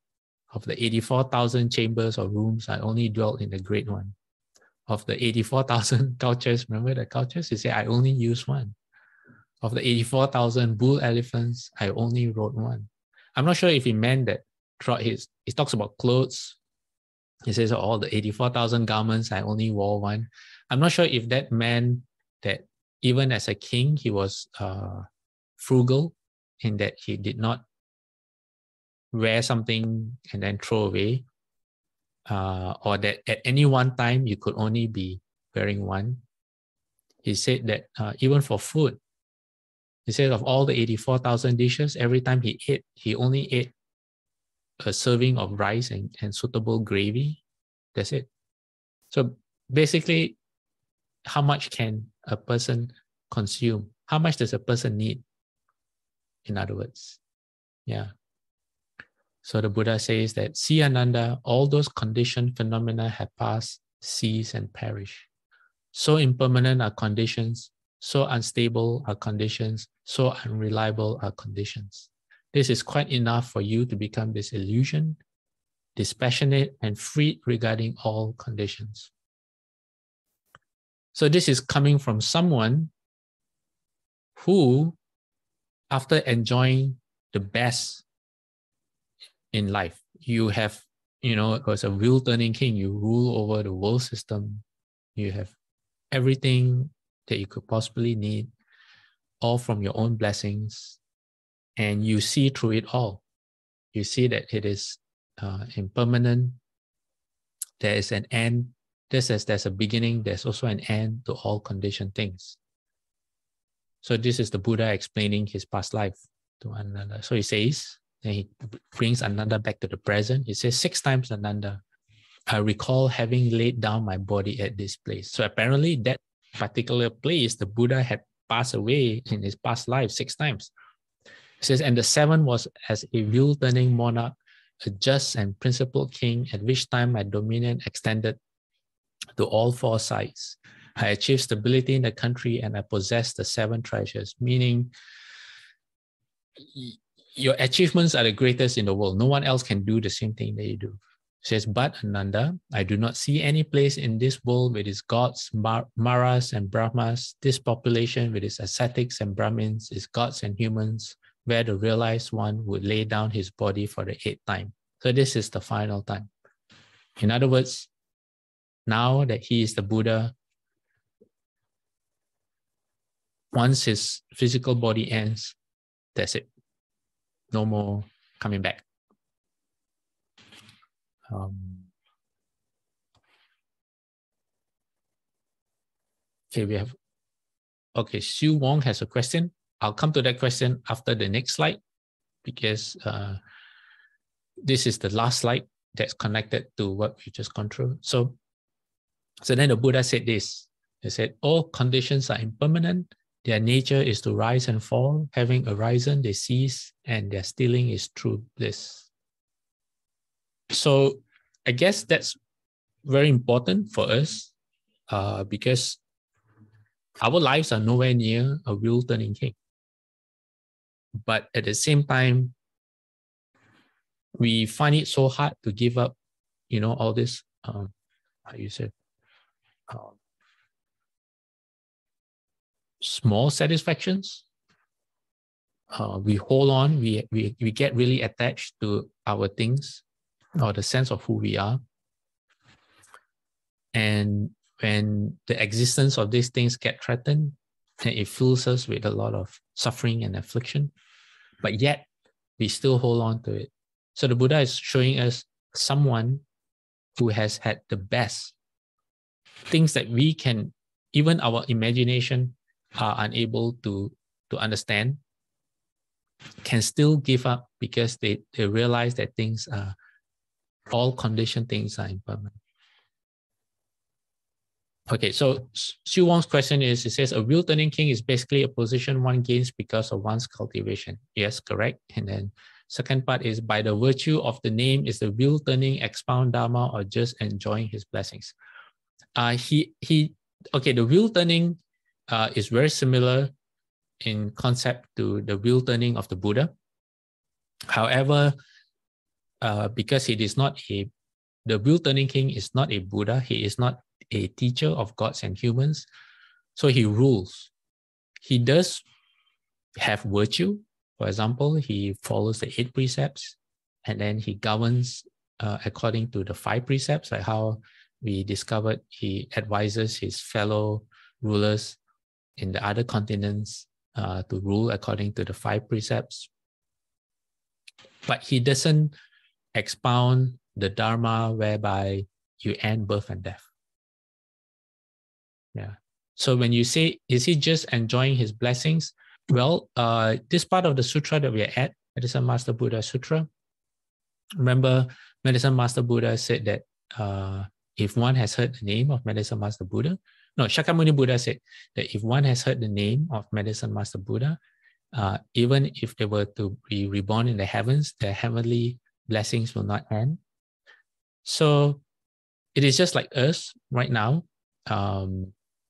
Of the 84,000 chambers or rooms, I only dwelt in the great one. Of the 84,000 couches, remember the couches? He said, I only used one. Of the 84,000 bull elephants, I only rode one. I'm not sure if he meant that throughout he talks about clothes. He says, all the 84,000 garments, I only wore one. I'm not sure if that meant that even as a king, he was frugal in that he did not wear something and then throw away, or that at any one time you could only be wearing one. He said that even for food, he said of all the 84,000 dishes, every time he ate, he only ate a serving of rice and suitable gravy. That's it. So basically, how much can a person consume? How much does a person need? In other words, yeah. So the Buddha says that, see Ananda, all those conditioned phenomena have passed, cease and perish. So impermanent are conditions, so unstable are conditions, so unreliable are conditions. This is quite enough for you to become disillusioned, dispassionate, and freed regarding all conditions. So this is coming from someone who, after enjoying the best in life, you have, as a wheel-turning king, you rule over the world system, you have everything that you could possibly need, all from your own blessings, and you see through it all. You see that it is impermanent. There is an end. Just as there's a beginning, there's also an end to all conditioned things. So this is the Buddha explaining his past life to Ananda. So he says, and he brings Ananda back to the present. He says, 6 times, Ananda, I recall having laid down my body at this place. So apparently that particular place, the Buddha had passed away in his past life 6 times. He says, and the 7th was as a wheel-turning monarch, a just and principled king, at which time my dominion extended to all 4 sides. I achieved stability in the country and I possessed the 7 treasures, meaning your achievements are the greatest in the world. No one else can do the same thing that you do. It says, but Ananda, I do not see any place in this world with its gods, Maras and Brahmas, this population with its ascetics and Brahmins, its gods and humans, where the realized one would lay down his body for the 8th time. So this is the final time. In other words, now that he is the Buddha, once his physical body ends, that's it. No more coming back. Okay, Sue Wong has a question. I'll come to that question after the next slide, because this is the last slide that's connected to what we just gone through. So then the Buddha said this. He said, all conditions are impermanent. Their nature is to rise and fall. Having arisen, they cease, and their stilling is true bliss. So I guess that's very important for us because our lives are nowhere near a wheel-turning king. But at the same time, we find it so hard to give up, all this, small satisfactions. We hold on, we get really attached to our things or the sense of who we are. And when the existence of these things get threatened, it fills us with a lot of suffering and affliction, but yet we still hold on to it. So the Buddha is showing us someone who has had the best things that we can, even our imagination are unable to understand, can still give up because they realize that things are all conditioned, things are impermanent. Okay, so Xu Wang's question is, it says a wheel turning king is basically a position one gains because of one's cultivation. Yes, correct. And then second part is, by the virtue of the name, is the wheel turning expound Dharma or just enjoying his blessings? Okay, the wheel turning is very similar in concept to the wheel turning of the Buddha. However, because he is not the wheel turning king is not a Buddha, he is not a teacher of gods and humans, so he rules. He does have virtue. For example, he follows the 8 precepts, and then he governs according to the 5 precepts, like how we discovered he advises his fellow rulers in the other continents to rule according to the 5 precepts. But he doesn't expound the Dharma whereby you end birth and death. Yeah. So when you say, is he just enjoying his blessings? Well, this part of the sutra that we are at, Medicine Master Buddha Sutra, remember Medicine Master Buddha said that if one has heard the name of Medicine Master Buddha, no, Shakyamuni Buddha said that if one has heard the name of Medicine Master Buddha, even if they were to be reborn in the heavens, their heavenly blessings will not end. So it is just like us right now.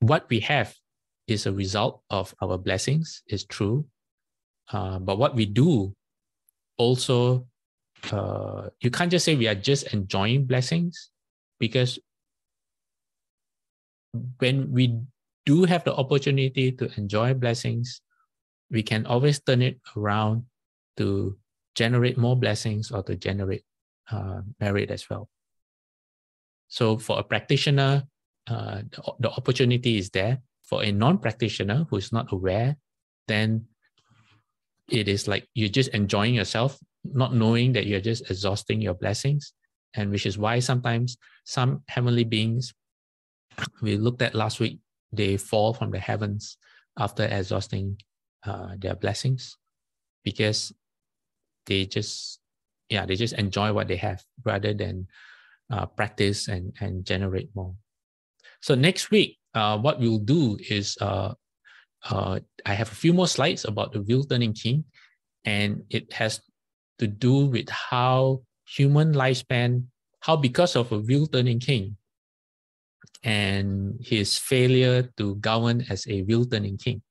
What we have is a result of our blessings, is true. But what we do also, you can't just say we are just enjoying blessings, because when we do have the opportunity to enjoy blessings, we can always turn it around to generate more blessings or to generate merit as well. So for a practitioner, the opportunity is there. For a non-practitioner who is not aware, then it is like you're just enjoying yourself, not knowing that you're just exhausting your blessings. And which is why sometimes some heavenly beings, we looked at last week, they fall from the heavens after exhausting their blessings, because they just enjoy what they have rather than practice and generate more. So next week, what we'll do is I have a few more slides about the wheel turning king, and it has to do with how human lifespan, how because of a wheel turning king and his failure to govern as a wheel turning king,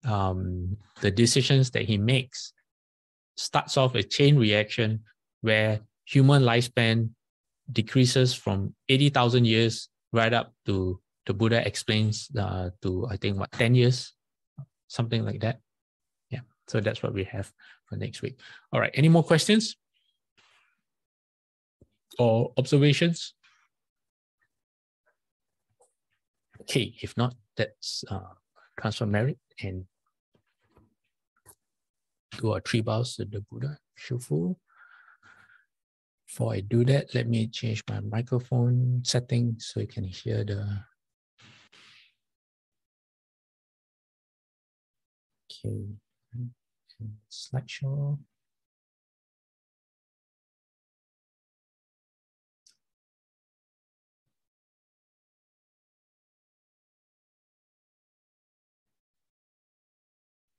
the decisions that he makes starts off a chain reaction where human lifespan decreases from 80,000 years right up to, the Buddha explains, to I think 10 years, something like that. Yeah, so that's what we have for next week. All right, any more questions or observations? Okay, if not, let's transfer merit and do our 3 bows to the Buddha, Shufu. Before I do that, let me change my microphone settings so you can hear the... Okay, slideshow.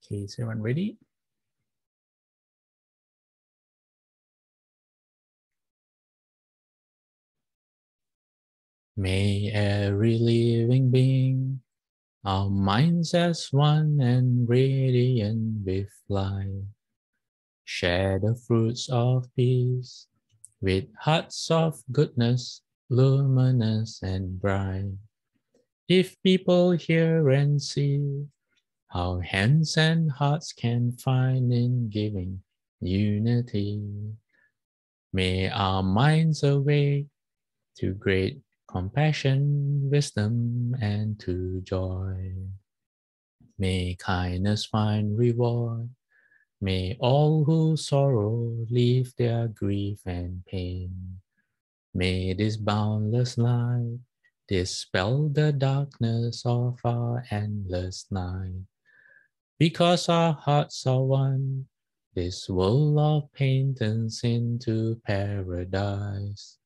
Okay, is everyone ready? May every living being, our minds as one and radiant with light, share the fruits of peace with hearts of goodness, luminous and bright. If people hear and see how hands and hearts can find in giving unity, may our minds awake to great compassion, wisdom, and to joy. May kindness find reward May all who sorrow leave their grief and pain. May this boundless light dispel the darkness of our endless night. Because our hearts are one, this world of pain turns into paradise.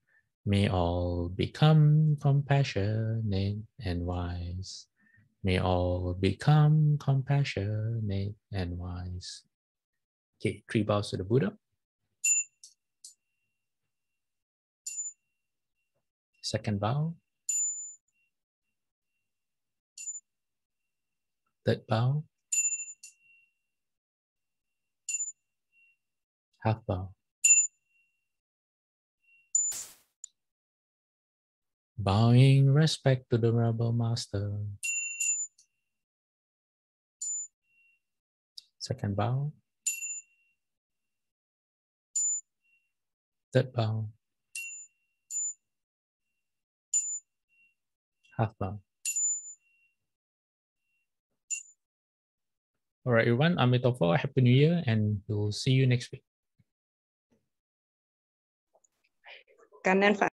May all become compassionate and wise. May all become compassionate and wise. Okay, 3 bows to the Buddha. Second bow. Third bow. Half bow. Bowing respect to the rebel master. Second bow. Third bow. Half bow. All right, everyone. Amitabha, Happy New Year, and we'll see you next week. Cảm ơn Phật.